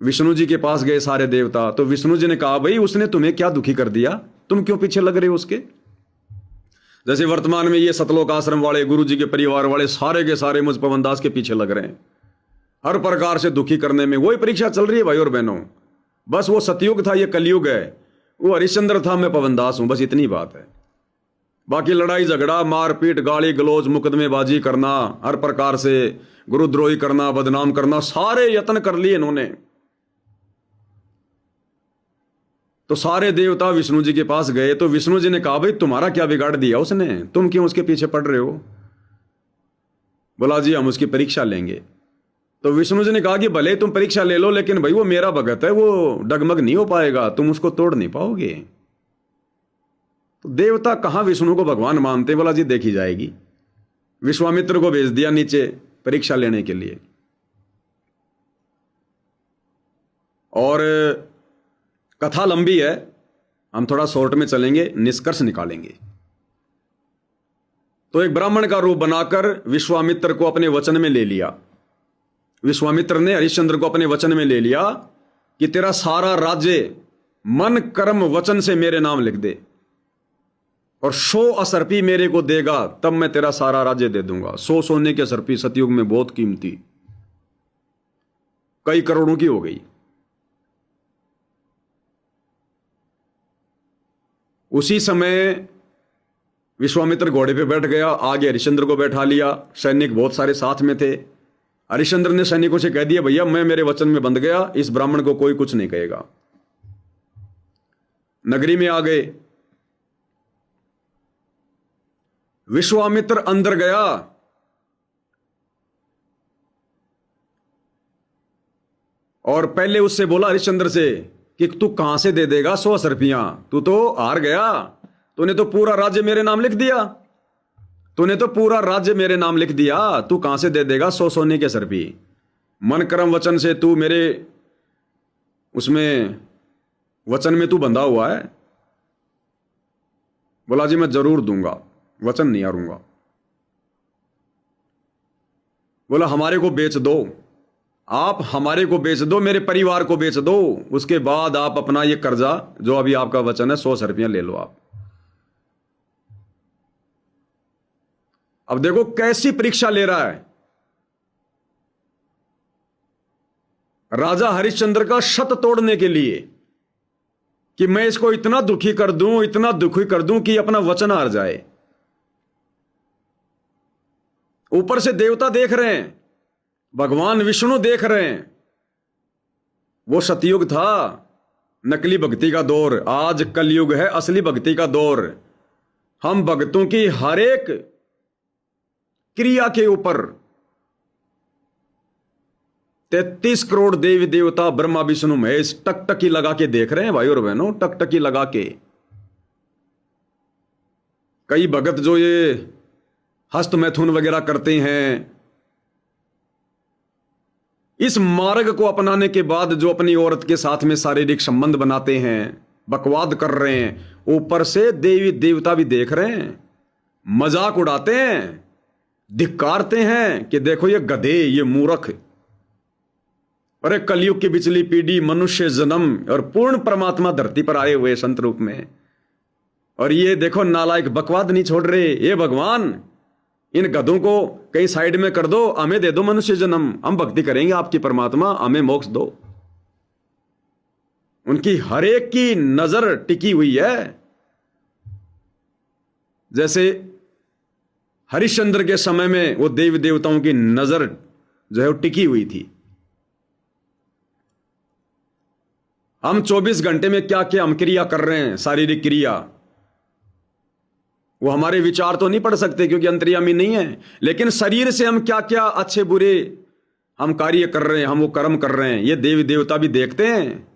विष्णु जी के पास गए सारे देवता, तो विष्णु जी ने कहा, भाई उसने तुम्हें क्या दुखी कर दिया, तुम क्यों पीछे लग रहे हो उसके? जैसे वर्तमान में ये सतलोक आश्रम वाले, गुरु जी के परिवार वाले सारे के सारे मुझ पवनदास के पीछे लग रहे हैं, हर प्रकार से दुखी करने में। वही परीक्षा चल रही है भाई और बहनों। बस वो सतयुग था, ये कलयुग है। वो हरिश्चंद्र था, मैं पवनदास हूं, बस इतनी बात है। बाकी लड़ाई झगड़ा, मारपीट, गाली गलौज, मुकदमेबाजी करना, हर प्रकार से गुरुद्रोही करना, बदनाम करना, सारे यत्न कर लिए इन्होंने। तो सारे देवता विष्णु जी के पास गए, तो विष्णु जी ने कहा, भाई तुम्हारा क्या बिगाड़ दिया उसने, तुम क्यों उसके पीछे पड़ रहे हो? बोला जी हम उसकी परीक्षा लेंगे। तो विष्णु जी ने कहा कि भले तुम परीक्षा ले लो, लेकिन भाई वो मेरा भगत है, वो डगमग नहीं हो पाएगा, तुम उसको तोड़ नहीं पाओगे। तो देवता कहां विष्णु को भगवान मानते? बोला जी देखी जाएगी। विश्वामित्र को भेज दिया नीचे परीक्षा लेने के लिए। और कथा लंबी है, हम थोड़ा शॉर्ट में चलेंगे, निष्कर्ष निकालेंगे। तो एक ब्राह्मण का रूप बनाकर विश्वामित्र को अपने वचन में ले लिया। विश्वामित्र ने हरिश्चंद्र को अपने वचन में ले लिया कि तेरा सारा राज्य मन कर्म वचन से मेरे नाम लिख दे, और 100 असर्पी मेरे को देगा, तब मैं तेरा सारा राज्य दे दूंगा। 100 सोने के असर्पी सतयुग में बहुत कीमती, कई करोड़ों की हो गई। उसी समय विश्वामित्र घोड़े पे बैठ गया, आगे हरिश्चंद्र को बैठा लिया, सैनिक बहुत सारे साथ में थे। हरिश्चंद्र ने सैनिकों से कह दिया, भैया मैं मेरे वचन में बंध गया, इस ब्राह्मण को कोई कुछ नहीं कहेगा। नगरी में आ गए। विश्वामित्र अंदर गया, और पहले उससे बोला हरिश्चंद्र से कि तू कहां से दे देगा 100 असर्पियां, तू तो हार गया, तूने तो पूरा राज्य मेरे नाम लिख दिया, तूने तो पूरा राज्य मेरे नाम लिख दिया, तू कहां से दे देगा 100 सोने के असर्पी? मन कर्म वचन से तू मेरे उसमें वचन में तू बंधा हुआ है। बोला जी मैं जरूर दूंगा, वचन नहीं हारूंगा। बोला हमारे को बेच दो, आप हमारे को बेच दो, मेरे परिवार को बेच दो, उसके बाद आप अपना ये कर्जा जो अभी आपका वचन है 100 रुपया ले लो आप। अब देखो कैसी परीक्षा ले रहा है राजा हरिश्चंद्र का शत तोड़ने के लिए कि मैं इसको इतना दुखी कर दूं, इतना दुखी कर दूं कि अपना वचन हार जाए। ऊपर से देवता देख रहे हैं, भगवान विष्णु देख रहे हैं। वो सतयुग था, नकली भक्ति का दौर। आज कलयुग है, असली भक्ति का दौर। हम भक्तों की हर एक क्रिया के ऊपर 33 करोड़ देवी देवता ब्रह्मा विष्णु महेश टकटकी लगा के देख रहे हैं भाई और बहनों, टकटकी लगा के। कई भगत जो ये हस्त मैथुन वगैरह करते हैं, इस मार्ग को अपनाने के बाद जो अपनी औरत के साथ में शारीरिक संबंध बनाते हैं, बकवाद कर रहे हैं, ऊपर से देवी देवता भी देख रहे हैं, मजाक उड़ाते हैं, धिक्कारते हैं कि देखो ये गधे, ये मूर्ख। अरे कलयुग की बिचली पीढ़ी, मनुष्य जन्म और पूर्ण परमात्मा धरती पर आए हुए संत रूप में, और ये देखो नालायक बकवाद नहीं छोड़ रहे। ये भगवान, इन गधों को कहीं साइड में कर दो, हमें दे दो मनुष्य जन्म, हम भक्ति करेंगे आपकी परमात्मा, हमें मोक्ष दो। उनकी हर एक की नजर टिकी हुई है। जैसे हरिश्चंद्र के समय में वो देवी देवताओं की नजर जो है वो टिकी हुई थी। हम 24 घंटे में क्या क्या हम क्रिया कर रहे हैं, शारीरिक क्रिया, वो हमारे विचार तो नहीं पढ़ सकते क्योंकि अंतर्यामी नहीं है, लेकिन शरीर से हम क्या क्या अच्छे बुरे हम कार्य कर रहे हैं, हम वो कर्म कर रहे हैं, ये देवी देवता भी देखते हैं।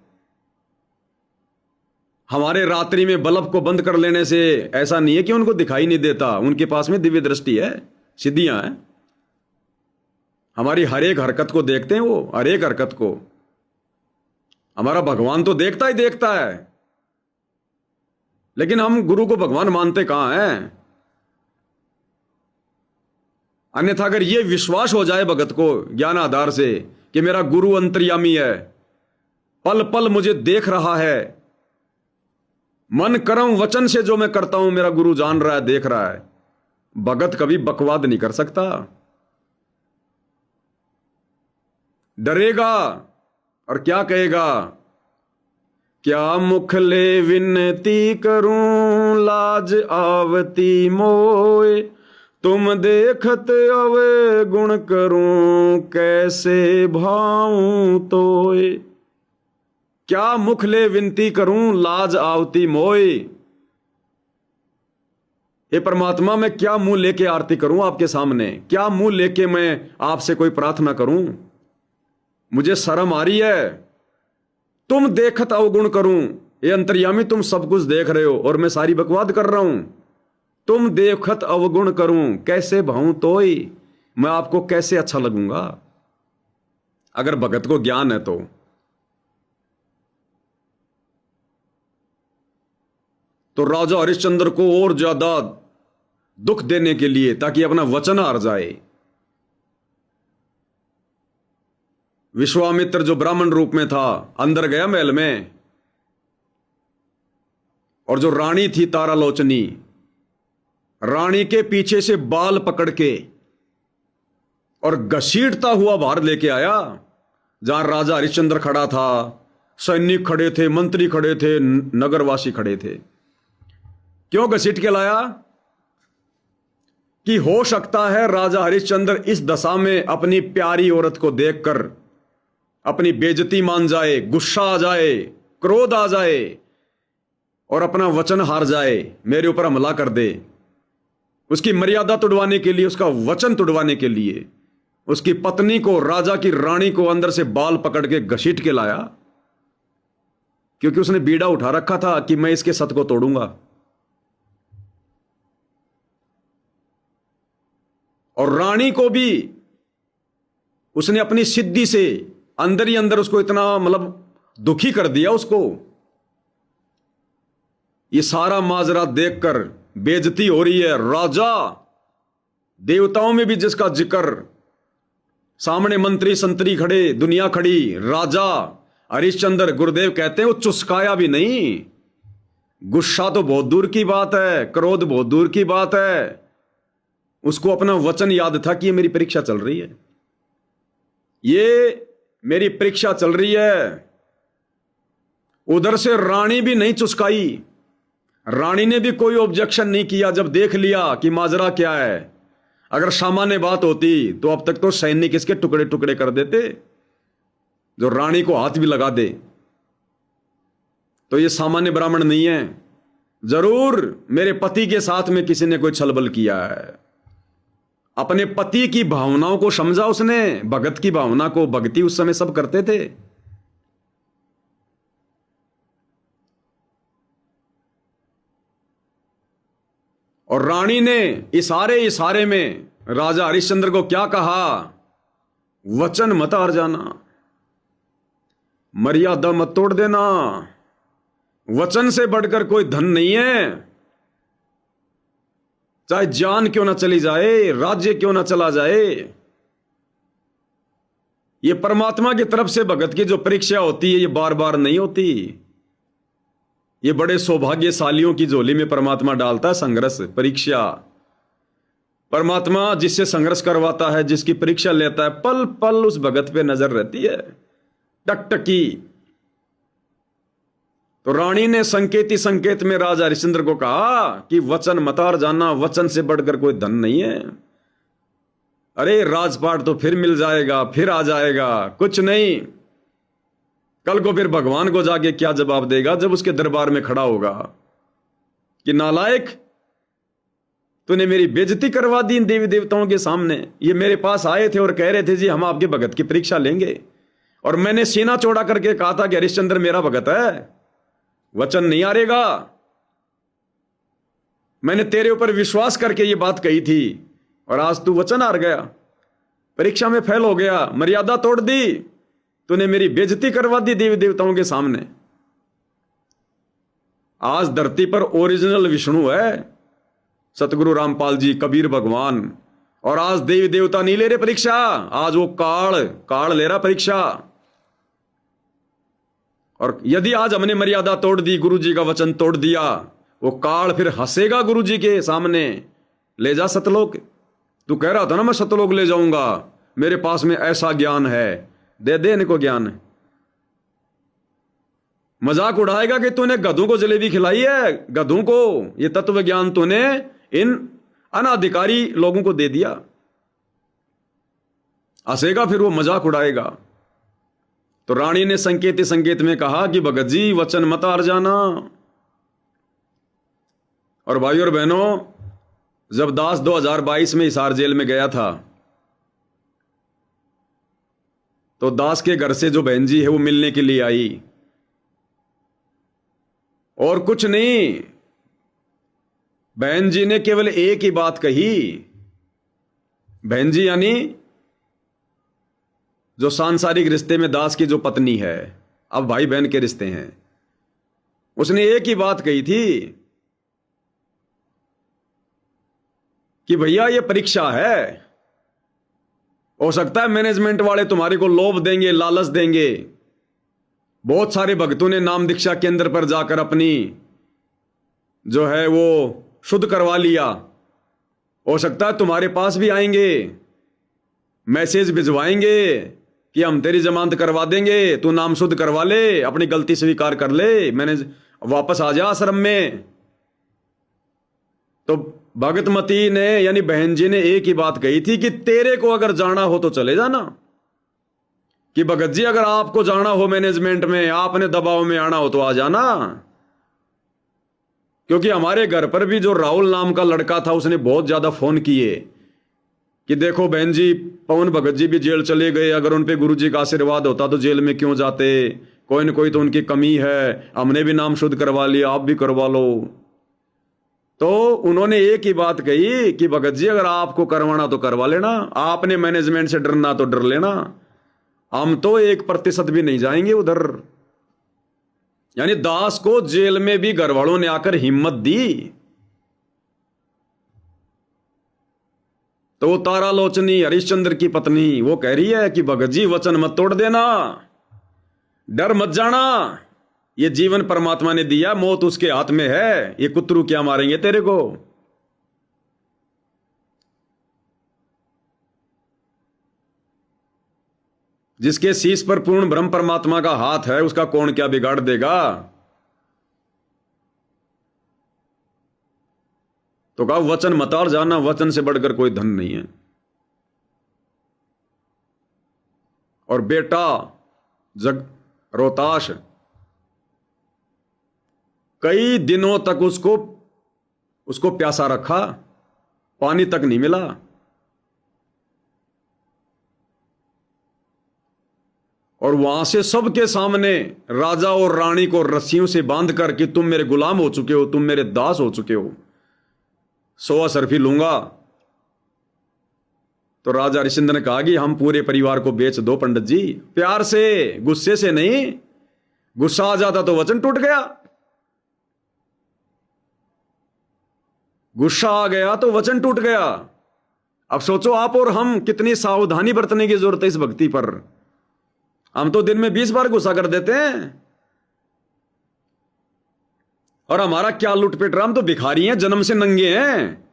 हमारे रात्रि में बल्ब को बंद कर लेने से ऐसा नहीं है कि उनको दिखाई नहीं देता, उनके पास में दिव्य दृष्टि है, सिद्धियां हैं। हमारी हर एक हरकत को देखते हैं, वो हर एक हरकत को। हमारा भगवान तो देखता ही देखता है, लेकिन हम गुरु को भगवान मानते कहां हैं। अन्यथा अगर यह विश्वास हो जाए भगत को ज्ञान आधार से कि मेरा गुरु अंतर्यामी है, पल पल मुझे देख रहा है, मन कर्म वचन से जो मैं करता हूं मेरा गुरु जान रहा है, देख रहा है, भगत कभी बकवाद नहीं कर सकता। डरेगा और क्या कहेगा, क्या मुख ले विनती करूं, लाज आवती मोए, तुम देखत अवे गुण करूं, कैसे भाऊं तोए। क्या मुख ले विनती करूं, लाज आवती मोए। हे परमात्मा, मैं क्या मुंह लेके आरती करूं आपके सामने, क्या मुंह लेके मैं आपसे कोई प्रार्थना करूं, मुझे शर्म आ रही है। तुम देखत अवगुण करूं, ये अंतर्यामी तुम सब कुछ देख रहे हो और मैं सारी बकवाद कर रहा हूं। तुम देखत अवगुण करूं, कैसे भाऊं तोई, मैं आपको कैसे अच्छा लगूंगा। अगर भगत को ज्ञान है तो राजा हरिश्चंद्र को और ज्यादा दुख देने के लिए, ताकि अपना वचन हार जाए, विश्वामित्र जो ब्राह्मण रूप में था अंदर गया महल में, और जो रानी थी तारालोचनी, रानी के पीछे से बाल पकड़ के और घसीटता हुआ बाहर लेके आया जहां राजा हरिश्चंद्र खड़ा था, सैनिक खड़े थे, मंत्री खड़े थे, नगरवासी खड़े थे। क्यों घसीट के लाया? कि हो सकता है राजा हरिश्चंद्र इस दशा में अपनी प्यारी औरत को देखकर अपनी बेइज्जती मान जाए, गुस्सा आ जाए, क्रोध आ जाए और अपना वचन हार जाए, मेरे ऊपर हमला कर दे। उसकी मर्यादा तुड़वाने के लिए, उसका वचन तुड़वाने के लिए उसकी पत्नी को, राजा की रानी को अंदर से बाल पकड़ के घसीट के लाया, क्योंकि उसने बीड़ा उठा रखा था कि मैं इसके सत को तोड़ूंगा। और रानी को भी उसने अपनी सिद्धि से अंदर ही अंदर उसको इतना दुखी कर दिया उसको। ये सारा माजरा देखकर बेइज्जती हो रही है। राजा, देवताओं में भी जिसका जिक्र सामने मंत्री संतरी खड़े, दुनिया खड़ी, राजा हरिश्चंद्र। गुरुदेव कहते हैं वो चुस्काया भी नहीं। गुस्सा तो बहुत दूर की बात है, क्रोध बहुत दूर की बात है। उसको अपना वचन याद था कि ये मेरी परीक्षा चल रही है, ये मेरी परीक्षा चल रही है। उधर से रानी भी नहीं चुस्काई, रानी ने भी कोई ऑब्जेक्शन नहीं किया जब देख लिया कि माजरा क्या है। अगर सामान्य बात होती तो अब तक तो सैनिक इसके टुकड़े टुकड़े कर देते, जो रानी को हाथ भी लगा दे। तो ये सामान्य ब्राह्मण नहीं है, जरूर मेरे पति के साथ में किसी ने कोई छलबल किया है। अपने पति की भावनाओं को समझा उसने, भगत की भावना को। भक्ति उस समय सब करते थे। और रानी ने इशारे इशारे में राजा हरिश्चंद्र को क्या कहा? वचन मत हार जाना, मर्यादा मत तोड़ देना। वचन से बढ़कर कोई धन नहीं है। चाहे जान क्यों ना चली जाए, राज्य क्यों ना चला जाए। ये परमात्मा की तरफ से भगत की जो परीक्षा होती है, ये बार बार नहीं होती। ये बड़े सौभाग्यशालियों की झोली में परमात्मा डालता है संघर्ष, परीक्षा। परमात्मा जिससे संघर्ष करवाता है, जिसकी परीक्षा लेता है, पल पल उस भगत पे नजर रहती है, टकटकी। तो रानी ने संकेती संकेत में राजा हरिश्चंद्र को कहा कि वचन मत हार जाना, वचन से बढ़कर कोई धन नहीं है। अरे राजपाट तो फिर मिल जाएगा, फिर आ जाएगा, कुछ नहीं। कल को फिर भगवान को जाके क्या जवाब देगा जब उसके दरबार में खड़ा होगा कि नालायक, तूने मेरी बेइज्जती करवा दी इन देवी देवताओं के सामने। ये मेरे पास आए थे और कह रहे थे जी हम आपके भगत की परीक्षा लेंगे, और मैंने सीना चौड़ा करके कहा था कि हरिश्चंद्र मेरा भगत है, वचन नहीं हारेगा। मैंने तेरे ऊपर विश्वास करके ये बात कही थी, और आज तू वचन हार गया, परीक्षा में फेल हो गया, मर्यादा तोड़ दी, तूने मेरी बेइज्जती करवा दी देवी देवताओं के सामने। आज धरती पर ओरिजिनल विष्णु है, सतगुरु रामपाल जी, कबीर भगवान, और आज देवी देवता नहीं ले रहे परीक्षा, आज वो काल ले रहा परीक्षा। और यदि आज हमने मर्यादा तोड़ दी, गुरु जी का वचन तोड़ दिया, वो काल फिर हंसेगा गुरु जी के सामने, ले जा सतलोक। तू कह रहा था ना मैं सतलोक ले जाऊंगा, मेरे पास में ऐसा ज्ञान है, दे दे इनको ज्ञान। मजाक उड़ाएगा कि तूने गधों को जलेबी खिलाई है, गधों को ये तत्व ज्ञान तूने इन अनाधिकारी लोगों को दे दिया। हंसेगा, फिर वो मजाक उड़ाएगा। तो रानी ने संकेत संकेत में कहा कि भगत जी वचन मत हार जाना। और भाइयों और बहनों, जब दास 2022 में हिसार जेल में गया था, तो दास के घर से जो बहन जी है वो मिलने के लिए आई, और कुछ नहीं, बहन जी ने केवल एक ही बात कही। बहन जी यानी जो सांसारिक रिश्ते में दास की जो पत्नी है, अब भाई बहन के रिश्ते हैं, उसने एक ही बात कही थी कि भैया ये परीक्षा है, हो सकता है मैनेजमेंट वाले तुम्हारे को लोभ देंगे, लालच देंगे। बहुत सारे भक्तों ने नाम दीक्षा केंद्र पर जाकर अपनी जो है वो शुद्ध करवा लिया। हो सकता है तुम्हारे पास भी आएंगे, मैसेज भिजवाएंगे कि हम तेरी जमानत करवा देंगे, तू नाम शुद्ध करवा ले, अपनी गलती स्वीकार कर ले, मैंने वापस आ जा आश्रम में। तो भगतमती ने यानी बहन जी ने एक ही बात कही थी कि तेरे को अगर जाना हो तो चले जाना, कि भगत जी अगर आपको जाना हो मैनेजमेंट में, आपने दबाव में आना हो तो आ जाना। क्योंकि हमारे घर पर भी जो राहुल नाम का लड़का था, उसने बहुत ज्यादा फोन किए कि देखो बहन जी, पवन भगत जी भी जेल चले गए, अगर उन पे गुरु जी का आशीर्वाद होता तो जेल में क्यों जाते, कोई न कोई तो उनकी कमी है, हमने भी नाम शुद्ध करवा लिया, आप भी करवा लो। तो उन्होंने एक ही बात कही कि भगत जी अगर आपको करवाना तो करवा लेना, आपने मैनेजमेंट से डरना तो डर लेना, हम तो 1% भी नहीं जाएंगे उधर। यानी दास को जेल में भी घर वालों ने आकर हिम्मत दी। तो वो तारालोचनी हरिश्चंद्र की पत्नी वो कह रही है कि भगत जी वचन मत तोड़ देना, डर मत जाना, ये जीवन परमात्मा ने दिया, मौत उसके हाथ में है, ये कुत्तरू क्या मारेंगे तेरे को। जिसके शीश पर पूर्ण ब्रह्म परमात्मा का हाथ है उसका कौन क्या बिगाड़ देगा। तो कहा वचन मतार जाना, वचन से बढ़कर कोई धन नहीं है। और बेटा जग रोहताश कई दिनों तक उसको प्यासा रखा, पानी तक नहीं मिला। और वहां से सबके सामने राजा और रानी को रस्सियों से बांध कर कि तुम मेरे गुलाम हो चुके हो, तुम मेरे दास हो चुके हो, 100 सरफी लूंगा। तो राजा हरिश्चंद्र ने कहा कि हम पूरे परिवार को बेच दो पंडित जी, प्यार से, गुस्से से नहीं। गुस्सा आ जाता तो वचन टूट गया, गुस्सा आ गया तो वचन टूट गया। अब सोचो आप और हम कितनी सावधानी बरतने की जरूरत है इस भक्ति पर। हम तो दिन में 20 बार गुस्सा कर देते हैं। और हमारा क्या लुटपेट रहा, हम तो भिखारी हैं, जन्म से नंगे हैं।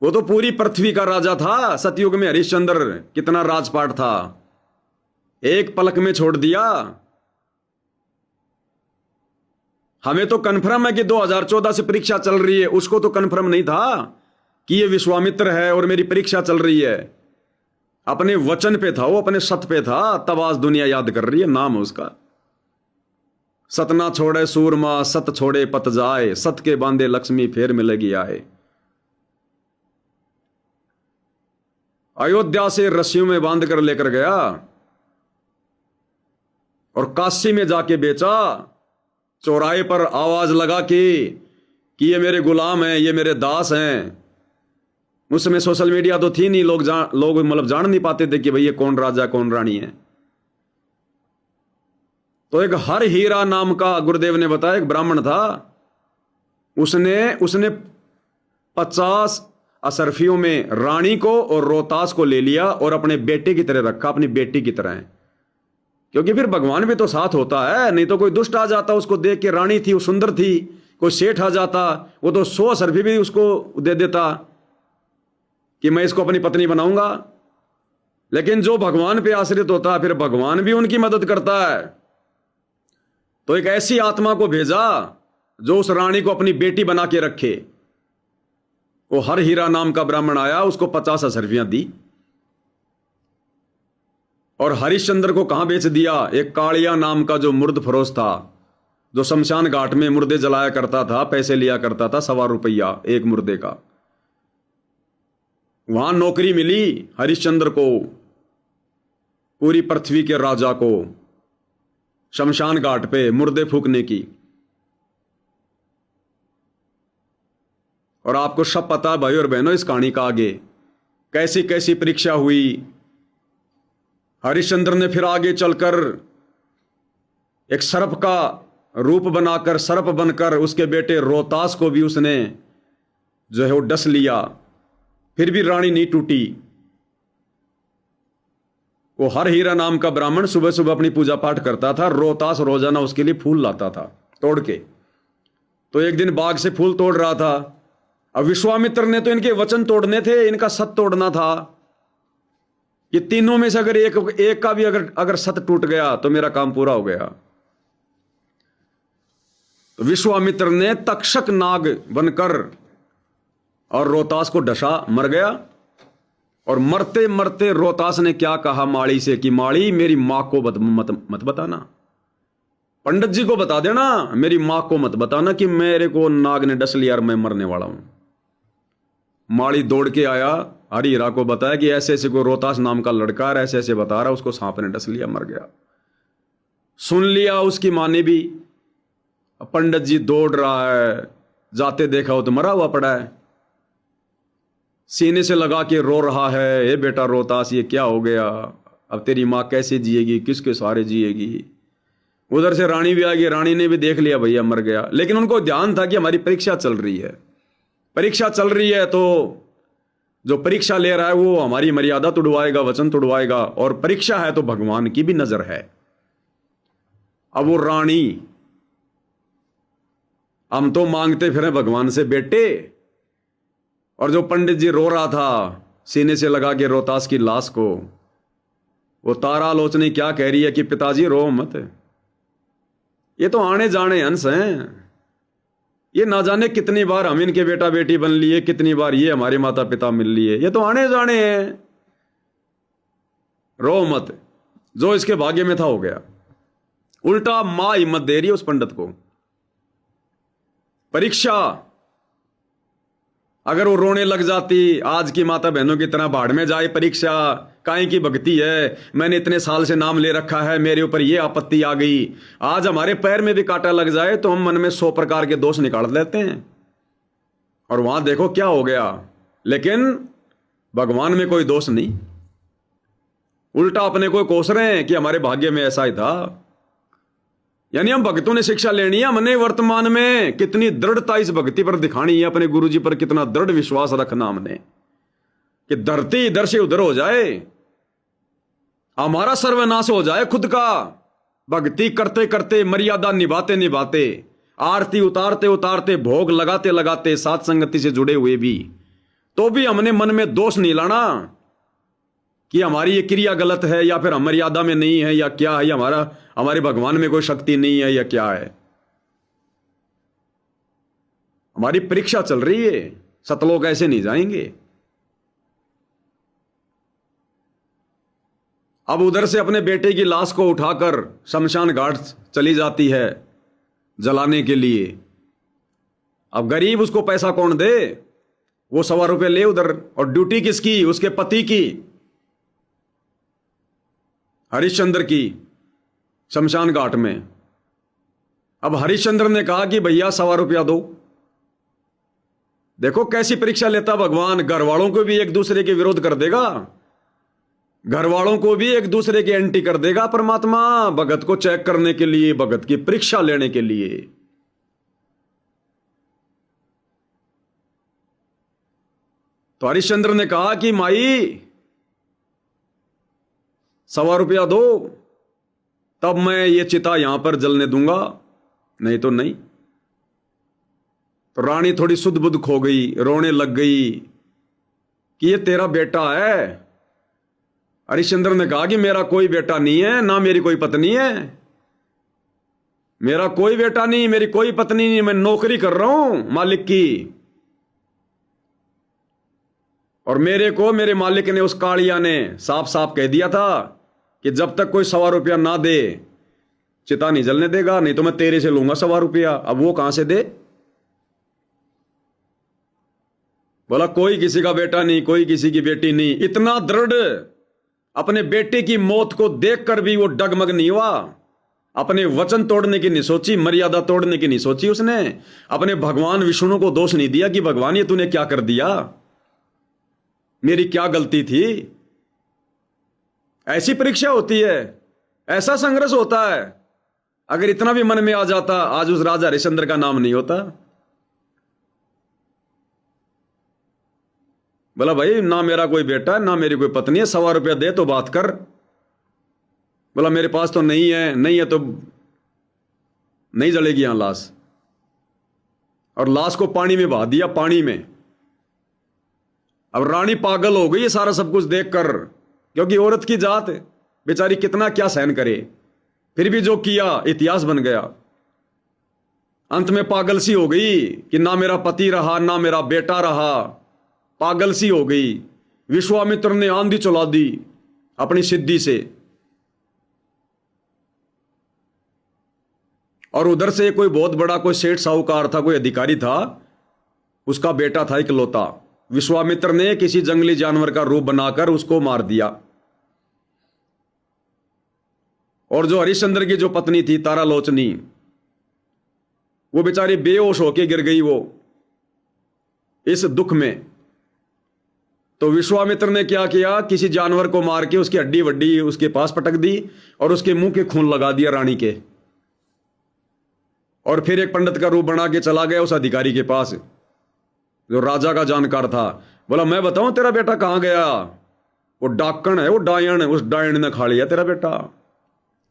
वो तो पूरी पृथ्वी का राजा था सतयुग में हरिश्चंद्र, कितना राजपाट था, एक पलक में छोड़ दिया। हमें तो कन्फर्म है कि 2014 से परीक्षा चल रही है, उसको तो कन्फर्म नहीं था कि ये विश्वामित्र है और मेरी परीक्षा चल रही है। अपने वचन पे था वो, अपने सत पे था, तब आज दुनिया याद कर रही है, नाम है उसका। सतना छोड़े सूरमा, सत छोड़े पत जाए, सत के बांधे लक्ष्मी फेर मिलेगी आए। अयोध्या से रस्सियों में बांध कर लेकर गया और काशी में जाके बेचा। चौराहे पर आवाज लगा कि ये मेरे गुलाम हैं, ये मेरे दास हैं। उसमें सोशल मीडिया तो थी नहीं, लोग मतलब जान नहीं पाते थे कि भाई ये कौन राजा कौन रानी है। तो एक हर हीरा नाम का गुरुदेव ने बताया, एक ब्राह्मण था, उसने 50 असरफियों में रानी को और रोहतास को ले लिया और अपने बेटे की तरह रखा, अपनी बेटी की तरह। क्योंकि फिर भगवान भी तो साथ होता है, नहीं तो कोई दुष्ट आ जाता उसको देख के, रानी थी वो सुंदर थी, कोई सेठ आ जाता वो तो 100 असरफी भी उसको दे देता कि मैं इसको अपनी पत्नी बनाऊंगा। लेकिन जो भगवान पे आश्रित होता है फिर भगवान भी उनकी मदद करता है। तो एक ऐसी आत्मा को भेजा जो उस रानी को अपनी बेटी बना के रखे। वो हर हीरा नाम का ब्राह्मण आया, उसको 50 असरफियां दी और हरिश्चंद्र को कहां बेच दिया, एक कालिया नाम का जो मुर्द फरोश था, जो शमशान घाट में मुर्दे जलाया करता था, पैसे लिया करता था, 1.25 रुपया एक मुर्दे का। वहां नौकरी मिली हरिश्चंद्र को, पूरी पृथ्वी के राजा को, शमशान घाट पे मुर्दे फूकने की। और आपको सब पता है भाई और बहनों इस कहानी का आगे कैसी कैसी परीक्षा हुई। हरिश्चंद्र ने फिर आगे चलकर एक सर्प का रूप बनाकर, सर्प बनकर उसके बेटे रोहतास को भी उसने जो है वो डस लिया, फिर भी रानी नहीं टूटी। वो हर हीरा नाम का ब्राह्मण सुबह सुबह अपनी पूजा पाठ करता था, रोहतास रोजाना उसके लिए फूल लाता था तोड़ के। तो एक दिन बाग से फूल तोड़ रहा था। अब विश्वामित्र ने तो इनके वचन तोड़ने थे, इनका सत तोड़ना था कि तीनों में से अगर एक का भी अगर सत टूट गया तो मेरा काम पूरा हो गया। तो विश्वामित्र ने तक्षक नाग बनकर और रोहतास को डसा, मर गया। और मरते मरते रोहतास ने क्या कहा माड़ी से कि माड़ी मेरी मां को मत बताना, पंडित जी को बता देना, मेरी मां को मत बताना कि मेरे को नाग ने डस लिया और मैं मरने वाला हूं। माड़ी दौड़ के आया, हरिहीरा को बताया कि ऐसे ऐसे को रोहतास नाम का लड़का है, ऐसे ऐसे बता रहा, उसको सांप ने डस लिया, मर गया। सुन लिया उसकी मां ने भी। पंडित जी दौड़ रहा है, जाते देखा हो तो मरा हुआ पड़ा है, सीने से लगा के रो रहा है, ए बेटा रोहतास ये क्या हो गया, अब तेरी माँ कैसे जिएगी, किसके सहारे जिएगी। उधर से रानी भी आ गई, रानी ने भी देख लिया भैया मर गया। लेकिन उनको ध्यान था कि हमारी परीक्षा चल रही है, परीक्षा चल रही है तो जो परीक्षा ले रहा है वो हमारी मर्यादा तुड़वाएगा, वचन तुड़वाएगा, और परीक्षा है तो भगवान की भी नजर है। अब वो रानी, हम तो मांगते फिरे भगवान से बेटे, और जो पंडित जी रो रहा था सीने से लगा के रोहतास की लाश को, वो तारा लोचनी क्या कह रही है कि पिताजी रो मत, ये तो आने जाने अंश हैं, ये ना जाने कितनी बार हम इनके बेटा बेटी बन लिए, कितनी बार ये हमारे माता पिता मिल लिए, ये तो आने जाने हैं, रो मत। जो इसके भाग्य में था हो गया। उल्टा मां हिम्मत दे रही है उस पंडित को। परीक्षा, अगर वो रोने लग जाती, आज की माता बहनों की तरह भाड़ में जाए परीक्षा, काहे की भक्ति है, मैंने इतने साल से नाम ले रखा है, मेरे ऊपर ये आपत्ति आ गई, आज हमारे पैर में भी कांटा लग जाए तो हम मन में 100 प्रकार के दोष निकाल लेते हैं, और वहां देखो क्या हो गया। लेकिन भगवान में कोई दोष नहीं, उल्टा अपने को कोस रहे हैं कि हमारे भाग्य में ऐसा ही था। यानी हम भक्तों ने शिक्षा लेनी है, हमने वर्तमान में कितनी दृढ़ता इस भक्ति पर दिखानी है, अपने गुरु जी पर कितना दृढ़ विश्वास रखना हमने, कि धरती इधर से उधर हो जाए, हमारा सर्वनाश हो जाए खुद का, भक्ति करते करते, मर्यादा निभाते निभाते, आरती उतारते उतारते, भोग लगाते लगाते, साथ संगति से जुड़े हुए भी, तो भी हमने मन में दोष नहीं लाना कि हमारी ये क्रिया गलत है, या फिर हम मर्यादा में नहीं है, या क्या है, या हमारे भगवान में कोई शक्ति नहीं है, या क्या है। हमारी परीक्षा चल रही है, सतलोक ऐसे नहीं जाएंगे। अब उधर से अपने बेटे की लाश को उठाकर शमशान घाट चली जाती है जलाने के लिए। अब गरीब, उसको पैसा कौन दे, वो 100 रुपये ले उधर, और ड्यूटी किसकी, उसके पति की, हरिश्चंद्र की, शमशान घाट में। अब हरिश्चंद्र ने कहा कि भैया 100 रुपया दो। देखो कैसी परीक्षा लेता भगवान, घर वालों को भी एक दूसरे के विरोध कर देगा, घर वालों को भी एक दूसरे के एंटी कर देगा परमात्मा, भगत को चेक करने के लिए, भगत की परीक्षा लेने के लिए। तो हरिश्चंद्र ने कहा कि माई 100 रुपया दो, तब मैं ये चिता यहां पर जलने दूंगा, नहीं तो नहीं। तो रानी थोड़ी सुध बुध खो गई, रोने लग गई कि ये तेरा बेटा है। हरिश्चंद्र ने कहा कि मेरा कोई बेटा नहीं है, ना मेरी कोई पत्नी है, मेरा कोई बेटा नहीं, मेरी कोई पत्नी नहीं, मैं नौकरी कर रहा हूं मालिक की, और मेरे को मेरे मालिक ने, उस कालिया ने साफ साफ कह दिया था कि जब तक कोई 100 रुपया ना दे चिता नहीं जलने देगा, नहीं तो मैं तेरे से लूंगा 100 रुपया। अब वो कहां से दे? बोला कोई किसी का बेटा नहीं, कोई किसी की बेटी नहीं। इतना दृढ़, अपने बेटे की मौत को देखकर भी वो डगमग नहीं हुआ, अपने वचन तोड़ने की नहीं सोची, मर्यादा तोड़ने की नहीं सोची उसने, अपने भगवान विष्णु को दोष नहीं दिया कि भगवान ये तूने क्या कर दिया, मेरी क्या गलती थी। ऐसी परीक्षा होती है, ऐसा संघर्ष होता है। अगर इतना भी मन में आ जाता, आज उस राजा हरिश्चंद्र का नाम नहीं होता। बोला भाई ना मेरा कोई बेटा है, ना मेरी कोई पत्नी है, 100 रुपया दे तो बात कर। बोला मेरे पास तो नहीं है, नहीं है तो नहीं जलेगी यहां लाश। और लाश को पानी में बहा दिया, पानी में। अब रानी पागल हो गई ये सारा सब कुछ देखकर, क्योंकि औरत की जात बेचारी कितना क्या सहन करे, फिर भी जो किया इतिहास बन गया। अंत में पागल सी हो गई कि ना मेरा पति रहा, ना मेरा बेटा रहा, पागल सी हो गई। विश्वामित्र ने आंधी चला दी अपनी सिद्धि से, और उधर से कोई बहुत बड़ा कोई सेठ साहूकार था, कोई अधिकारी था, उसका बेटा था इकलौता। विश्वामित्र ने किसी जंगली जानवर का रूप बनाकर उसको मार दिया। और जो हरिश्चंद्र की जो पत्नी थी तारा लोचनी, वो बेचारी बेहोश होके गिर गई वो इस दुख में। तो विश्वामित्र ने क्या किया, किसी जानवर को मार के उसकी हड्डी वड्डी उसके पास पटक दी और उसके मुंह के खून लगा दिया रानी के। और फिर एक पंडित का रूप बना के चला गया उस अधिकारी के पास जो राजा का जानकार था। बोला मैं बताऊं तेरा बेटा कहां गया? वो डाकण है, वो डायन है, उस डायन ने खा लिया तेरा बेटा।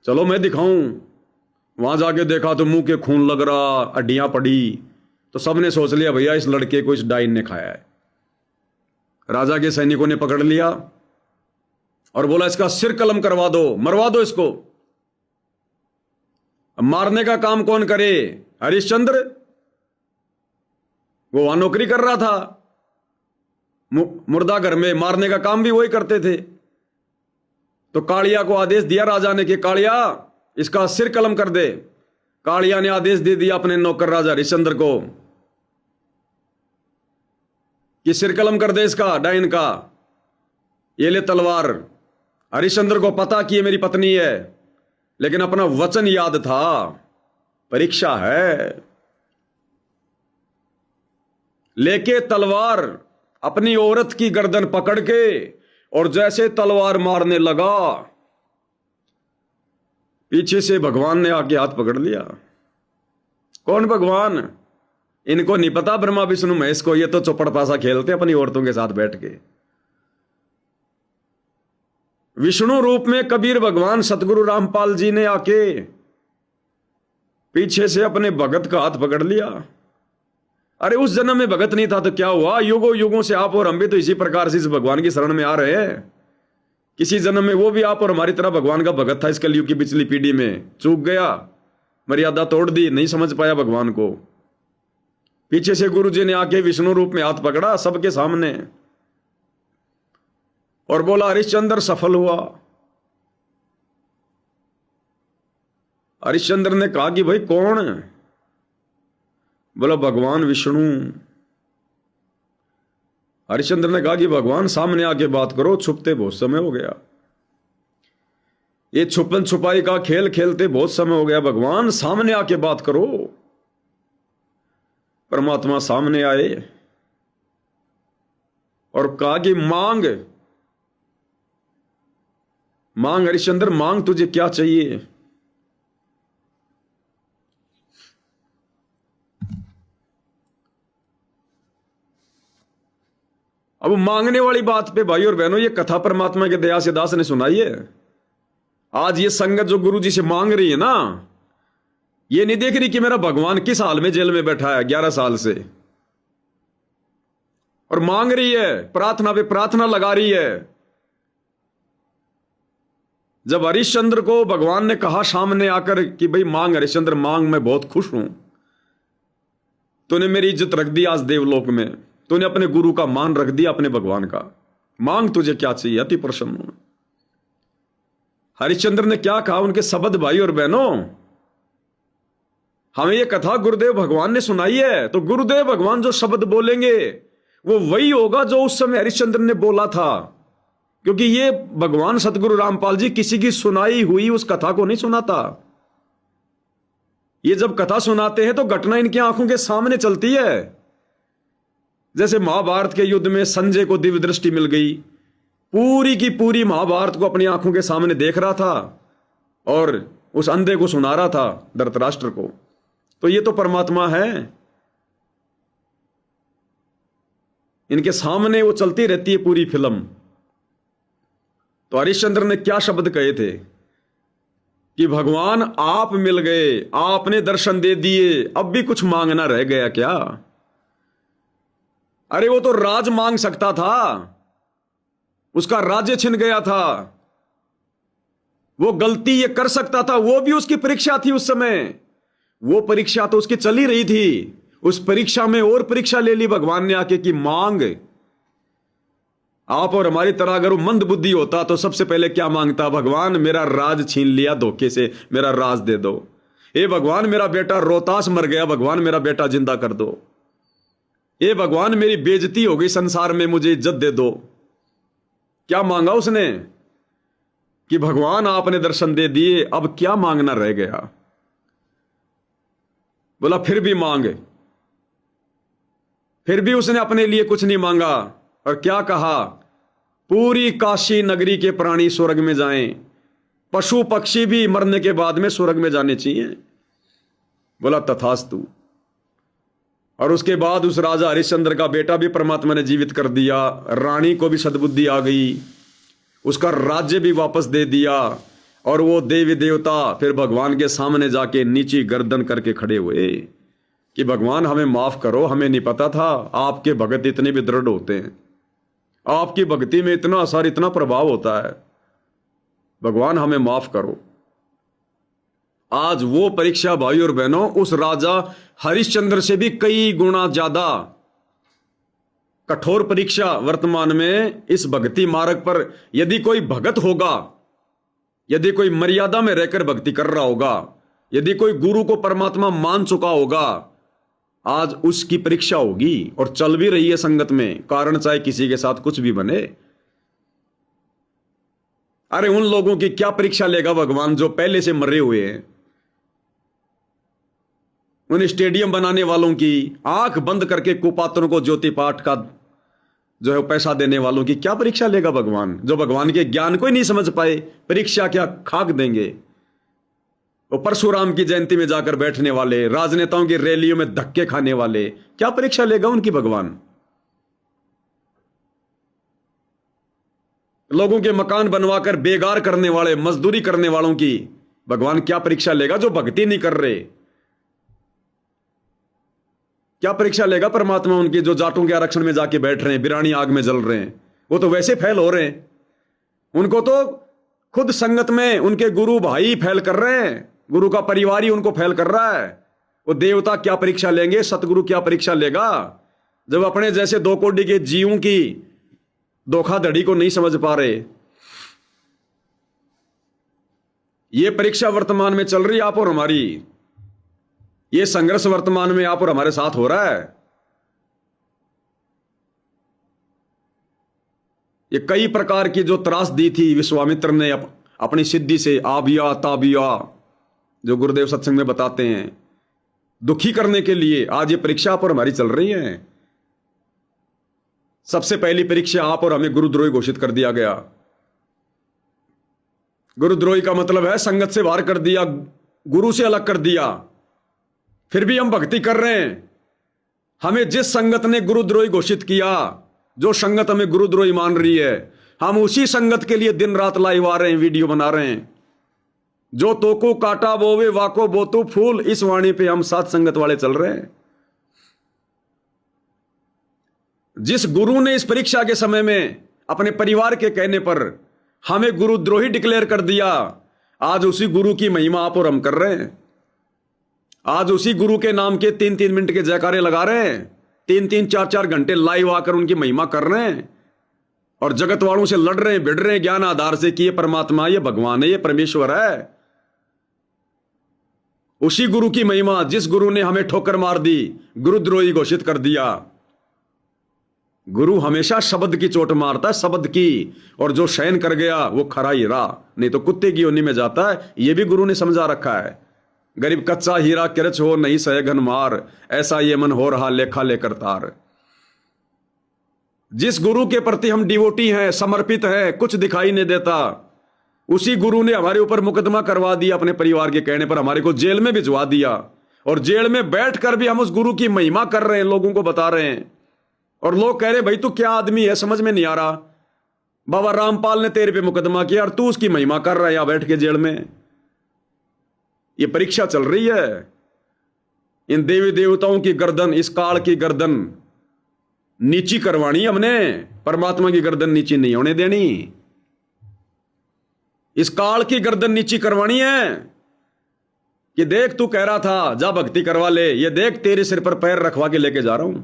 चलो मैं दिखाऊं। वहां जाके देखा तो मुंह के खून लग रहा, हड्डियां पड़ी। तो सबने सोच लिया भैया इस लड़के को इस डायन ने खाया है। राजा के सैनिकों ने पकड़ लिया और बोला इसका सिर कलम करवा दो, मरवा दो इसको। अब मारने का काम कौन करे? हरिश्चंद्र, वो वहां नौकरी कर रहा था मुर्दा घर में, मारने का काम भी वही करते थे। तो कालिया को आदेश दिया राजा ने कि कालिया इसका सिर कलम कर दे। कालिया ने आदेश दे दिया अपने नौकर राजा हरिश्चंद्र को कि सिर कलम कर दे इसका, डायन का। ये ले तलवार। हरिश्चंद्र को पता कि ये मेरी पत्नी है, लेकिन अपना वचन याद था, परीक्षा है। लेके तलवार अपनी औरत की गर्दन पकड़ के और जैसे तलवार मारने लगा, पीछे से भगवान ने आके हाथ पकड़ लिया। कौन भगवान? इनको नहीं पता ब्रह्मा विष्णु महेश को, ये तो चौपड़ पासा खेलते अपनी औरतों के साथ बैठ के। विष्णु रूप में कबीर भगवान सतगुरु रामपाल जी ने आके पीछे से अपने भगत का हाथ पकड़ लिया। अरे उस जन्म में भगत नहीं था तो क्या हुआ? युगों युगों से आप और हम भी तो इसी प्रकार से इस भगवान की शरण में आ रहे हैं। किसी जन्म में वो भी आप और हमारी तरह भगवान का भगत था। इस कलयुग की पिछली पीढ़ी में चूक गया, मर्यादा तोड़ दी, नहीं समझ पाया भगवान को। पीछे से गुरु जी ने आके विष्णु रूप में हाथ पकड़ा सबके सामने और बोला हरिश्चंद्र सफल हुआ। हरिश्चंद्र ने कहा कि भाई कौन? बोला भगवान विष्णु। हरिश्चंद्र ने कहा कि भगवान सामने आके बात करो, छुपते बहुत समय हो गया। ये छुपन छुपाई का खेल खेलते बहुत समय हो गया, भगवान सामने आके बात करो। परमात्मा सामने आए और कहा कि मांग मांग हरिश्चंद्र, मांग, तुझे क्या चाहिए? अब मांगने वाली बात पे भाई और बहनों, ये कथा परमात्मा के दया से दास ने सुनाई है। आज ये संगत जो गुरु जी से मांग रही है ना, ये नहीं देख रही कि मेरा भगवान किस हाल में जेल में बैठा है 11 साल से, और मांग रही है, प्रार्थना पे प्रार्थना लगा रही है। जब हरिश्चंद्र को भगवान ने कहा सामने आकर कि भाई मांग हरिश्चंद्र मांग, मैं बहुत खुश हूं, तूने मेरी इज्जत रख दी आज देवलोक में, तूने अपने गुरु का मान रख दिया अपने भगवान का, मांग तुझे क्या चाहिए? अति प्रसन्न हूं। हरिश्चंद्र ने क्या कहा? उनके शब्द भाई और बहनों, हमें यह कथा गुरुदेव भगवान ने सुनाई है, तो गुरुदेव भगवान जो शब्द बोलेंगे वो वही होगा जो उस समय हरिश्चंद्र ने बोला था। क्योंकि ये भगवान सतगुरु रामपाल जी किसी की सुनाई हुई उस कथा को नहीं सुनाता। ये जब कथा सुनाते हैं तो घटना इनकी आंखों के सामने चलती है। जैसे महाभारत के युद्ध में संजय को दिव्य दृष्टि मिल गई, पूरी की पूरी महाभारत को अपनी आंखों के सामने देख रहा था और उस अंधे को सुना रहा था, धृतराष्ट्र को। तो ये तो परमात्मा है, इनके सामने वो चलती रहती है पूरी फिल्म। तो हरिश्चंद्र ने क्या शब्द कहे थे कि भगवान आप मिल गए, आपने दर्शन दे दिए, अब भी कुछ मांगना रह गया क्या? अरे वो तो राज मांग सकता था, उसका राज्य छिन गया था, वो गलती ये कर सकता था, वो भी उसकी परीक्षा थी उस समय। वो परीक्षा तो उसकी चल ही रही थी, उस परीक्षा में और परीक्षा ले ली भगवान ने आके कि मांग। आप और हमारी तरह अगर वो मंद बुद्धि होता तो सबसे पहले क्या मांगता? भगवान मेरा राज छीन लिया धोखे से, मेरा राज दे दो। हे भगवान मेरा बेटा रोहतास मर गया, भगवान मेरा बेटा जिंदा कर दो। हे भगवान मेरी बेइज्जती हो गई संसार में, मुझे इज्जत दे दो। क्या मांगा उसने कि भगवान आपने दर्शन दे दिए, अब क्या मांगना रह गया? बोला फिर भी मांग। फिर भी उसने अपने लिए कुछ नहीं मांगा और क्या कहा? पूरी काशी नगरी के प्राणी स्वर्ग में जाएं, पशु पक्षी भी मरने के बाद में स्वर्ग में जाने चाहिए। बोला तथास्तु। और उसके बाद उस राजा हरिश्चंद्र का बेटा भी परमात्मा ने जीवित कर दिया, रानी को भी सद्बुद्धि आ गई, उसका राज्य भी वापस दे दिया, और वो देवी देवता फिर भगवान के सामने जाके नीची गर्दन करके खड़े हुए कि भगवान हमें माफ करो, हमें नहीं पता था आपके भगत इतने भी दृढ़ होते हैं, आपकी भक्ति में इतना असर, इतना प्रभाव होता है, भगवान हमें माफ करो। आज वो परीक्षा भाई और बहनों उस राजा हरिश्चंद्र से भी कई गुना ज्यादा कठोर परीक्षा वर्तमान में इस भक्ति मार्ग पर यदि कोई भगत होगा, यदि कोई मर्यादा में रहकर भक्ति कर रहा होगा, यदि कोई गुरु को परमात्मा मान चुका होगा, आज उसकी परीक्षा होगी और चल भी रही है संगत में, कारण चाहे किसी के साथ कुछ भी बने। अरे उन लोगों की क्या परीक्षा लेगा भगवान जो पहले से मरे हुए हैं? उन स्टेडियम बनाने वालों की, आंख बंद करके कुपात्रों को ज्योति पाठ का जो है पैसा देने वालों की क्या परीक्षा लेगा भगवान, जो भगवान के ज्ञान को ही नहीं समझ पाए? परीक्षा क्या खाक देंगे? वो परशुराम की जयंती में जाकर बैठने वाले, राजनेताओं की रैलियों में धक्के खाने वाले, क्या परीक्षा लेगा उनकी भगवान? लोगों के मकान बनवाकर बेगार करने वाले, मजदूरी करने वालों की भगवान क्या परीक्षा लेगा? जो भक्ति नहीं कर रहे, क्या परीक्षा लेगा परमात्मा उनकी? जो जाटों के आरक्षण में जाके बैठ रहे हैं, बिरानी आग में जल रहे हैं, वो तो वैसे फैल हो रहे हैं। उनको तो खुद संगत में उनके गुरु भाई फैल कर रहे हैं, गुरु का परिवार ही उनको फैल कर रहा है। वो देवता क्या परीक्षा लेंगे? सतगुरु क्या परीक्षा लेगा? जब अपने जैसे दो कोटि के जीवों की धोखाधड़ी को नहीं समझ पा रहे। ये परीक्षा वर्तमान में चल रही आप और हमारी, ये संघर्ष वर्तमान में आप और हमारे साथ हो रहा है। ये कई प्रकार की जो त्रास दी थी विश्वामित्र ने अपनी सिद्धि से, आबिया ताबिया, जो गुरुदेव सत्संग में बताते हैं, दुखी करने के लिए आज ये परीक्षा आप और हमारी चल रही है। सबसे पहली परीक्षा आप और हमें गुरुद्रोही घोषित कर दिया गया। गुरुद्रोही का मतलब है संगत से बाहर कर दिया, गुरु से अलग कर दिया। फिर भी हम भक्ति कर रहे हैं। हमें जिस संगत ने गुरुद्रोही घोषित किया, जो संगत हमें गुरुद्रोही मान रही है, हम उसी संगत के लिए दिन रात लाइव आ रहे हैं, वीडियो बना रहे हैं। जो तोको काटा बोवे वाको बोतु फूल, इस वाणी पे हम साथ संगत वाले चल रहे हैं। जिस गुरु ने इस परीक्षा के समय में अपने परिवार के कहने पर हमें गुरुद्रोही डिक्लेयर कर दिया, आज उसी गुरु की महिमा आप और हम कर रहे हैं। आज उसी गुरु के नाम के 3-3 मिनट के जयकारे लगा रहे हैं, 3-3 4-4 घंटे लाइव आकर उनकी महिमा कर रहे हैं और जगत वालों से लड़ रहे हैं, भिड़ रहे हैं ज्ञान आधार से कि ये परमात्मा, ये भगवान है, ये परमेश्वर है। उसी गुरु की महिमा, जिस गुरु ने हमें ठोकर मार दी, गुरुद्रोही घोषित कर दिया। गुरु हमेशा शब्द की चोट मारता है, शब्द की, और जो शयन कर गया वो खरा हीरा, नहीं तो कुत्ते की योनि में जाता है। ये भी गुरु ने समझा रखा है। गरीब कच्चा हीरा किरच हो नहीं सहे घन मार, ऐसा ये मन हो रहा लेखा लेकर तार। जिस गुरु के प्रति हम डिवोटी हैं, समर्पित हैं, कुछ दिखाई नहीं देता, उसी गुरु ने हमारे ऊपर मुकदमा करवा दिया अपने परिवार के कहने पर, हमारे को जेल में भिजवा दिया। और जेल में बैठकर भी हम उस गुरु की महिमा कर रहे हैं, लोगों को बता रहे हैं। और लोग कह रहे भाई तू क्या आदमी है, समझ में नहीं आ रहा। बाबा रामपाल ने तेरे पे मुकदमा किया और तू उसकी महिमा कर रहा है यहां बैठ के जेल में। ये परीक्षा चल रही है। इन देवी देवताओं की गर्दन, इस काल की गर्दन नीची करवानी हमने, परमात्मा की गर्दन नीची नहीं होने देनी। इस काल की गर्दन नीची करवानी है कि देख तू कह रहा था जा भक्ति करवा ले, ये देख तेरे सिर पर पैर रखवा के लेके जा रहा हूं।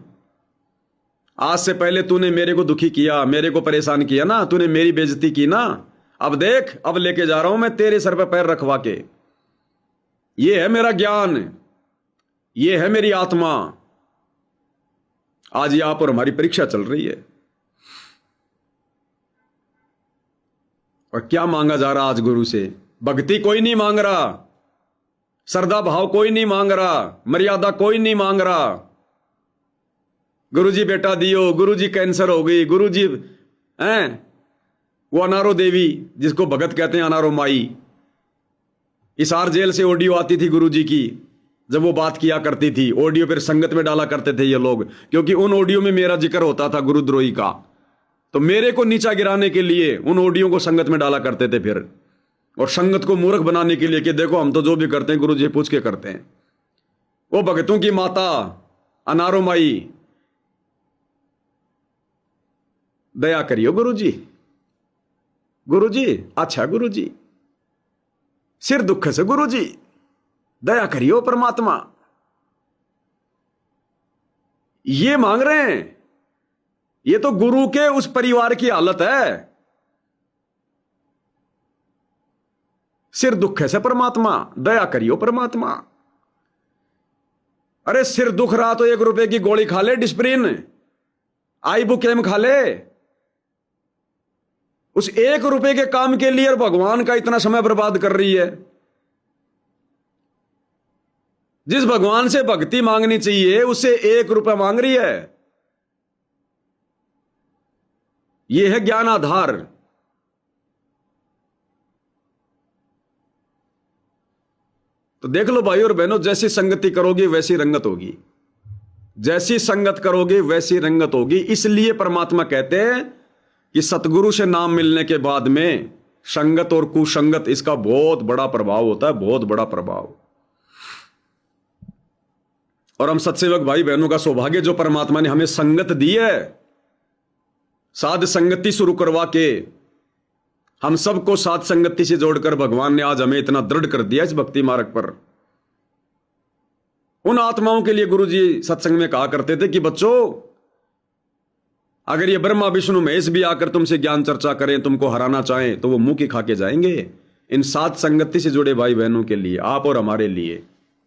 आज से पहले तूने मेरे को दुखी किया, मेरे को परेशान किया ना, तूने मेरी बेइज्जती की ना, अब देख अब लेके जा रहा हूं मैं तेरे सर पर पैर रखवा के। ये है मेरा ज्ञान, ये है मेरी आत्मा। आज यहां पर हमारी परीक्षा चल रही है। और क्या मांगा जा रहा आज गुरु से? भक्ति कोई नहीं मांग रहा, श्रद्धा भाव कोई नहीं मांग रहा, मर्यादा कोई नहीं मांग रहा। गुरुजी बेटा दियो, गुरुजी कैंसर हो गई, गुरुजी हैं वो अनारो देवी जिसको भगत कहते हैं, अनारो माई। इसार जेल से ऑडियो आती थी गुरुजी की, जब वो बात किया करती थी, ऑडियो फिर संगत में डाला करते थे ये लोग, क्योंकि उन ऑडियो में मेरा जिक्र होता था गुरुद्रोही का, तो मेरे को नीचा गिराने के लिए उन ऑडियो को संगत में डाला करते थे फिर, और संगत को मूर्ख बनाने के लिए कि देखो हम तो जो भी करते हैं गुरु जी पूछ के करते हैं। वो भगतों की माता अनारो माई, दया करियो गुरु जी, गुरु जी अच्छा गुरु जी, सिर दुख से गुरु जी दया करियो परमात्मा, ये मांग रहे हैं। ये तो गुरु के उस परिवार की हालत है। सिर दुख से परमात्मा दया करियो परमात्मा। अरे सिर दुख रहा तो 1 रुपए की गोली खा ले, डिस्प्रिन आइबुकेम खा ले। उस 1 रुपए के काम के लिए भगवान का इतना समय बर्बाद कर रही है। जिस भगवान से भक्ति मांगनी चाहिए उससे 1 रुपया मांग रही है। यह है ज्ञान आधार। तो देख लो भाई और बहनों, जैसी संगति करोगे वैसी रंगत होगी, जैसी संगत करोगे वैसी रंगत होगी। इसलिए परमात्मा कहते हैं कि सतगुरु से नाम मिलने के बाद में संगत और कुसंगत, इसका बहुत बड़ा प्रभाव होता है, बहुत बड़ा प्रभाव। और हम सत्सेवक भाई बहनों का सौभाग्य जो परमात्मा ने हमें संगत दी है, साध संगति शुरू करवा के हम सबको साध संगति से जोड़कर भगवान ने आज हमें इतना दृढ़ कर दिया इस भक्ति मार्ग पर। उन आत्माओं के लिए गुरु जी सत्संग में कहा करते थे कि बच्चों, अगर ये ब्रह्मा विष्णु महेश भी आकर तुमसे ज्ञान चर्चा करें, तुमको हराना चाहें, तो वो मुंह की खा के जाएंगे। इन साध संगति से जुड़े भाई बहनों के लिए, आप और हमारे लिए,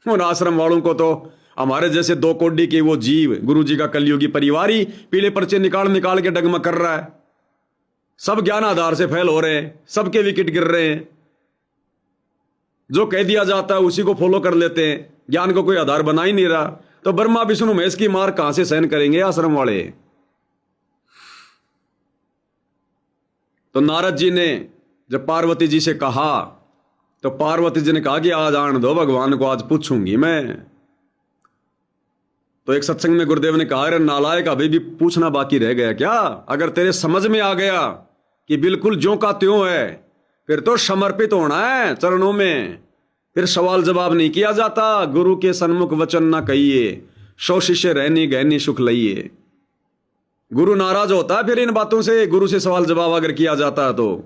उन आश्रम वालों को तो हमारे जैसे 2 कोड़ी के वो जीव, गुरु जी का कलयुगी परिवार ही पीले पर्चे निकाल निकाल के डगमग कर रहा है। सब ज्ञान आधार से फेल हो रहे हैं, सबके विकेट गिर रहे हैं। जो कह दिया जाता है उसी को फॉलो कर लेते हैं, ज्ञान को कोई आधार बना ही नहीं रहा। तो ब्रह्मा विष्णु महेश की मार कहां से सहन करेंगे आश्रम वाले। तो नारद जी ने जब पार्वती जी से कहा, तो पार्वती जी ने कहा कि आज आने दो भगवान को, आज पूछूंगी मैं। तो एक सत्संग में गुरुदेव ने कहा, अरे नालायक, अभी भी पूछना बाकी रह गया क्या? अगर तेरे समझ में आ गया कि बिल्कुल ज्यों का त्यों है, फिर तो समर्पित होना है चरणों में, फिर सवाल जवाब नहीं किया जाता। गुरु के सन्मुख वचन ना कहिए, सो शिष्य रहनी गहनी सुख लइए। गुरु नाराज होता है फिर इन बातों से, गुरु से सवाल जवाब अगर किया जाता है तो।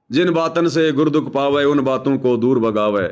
जिन बातन से गुरु दुख पावे, उन बातों को दूर भगावे।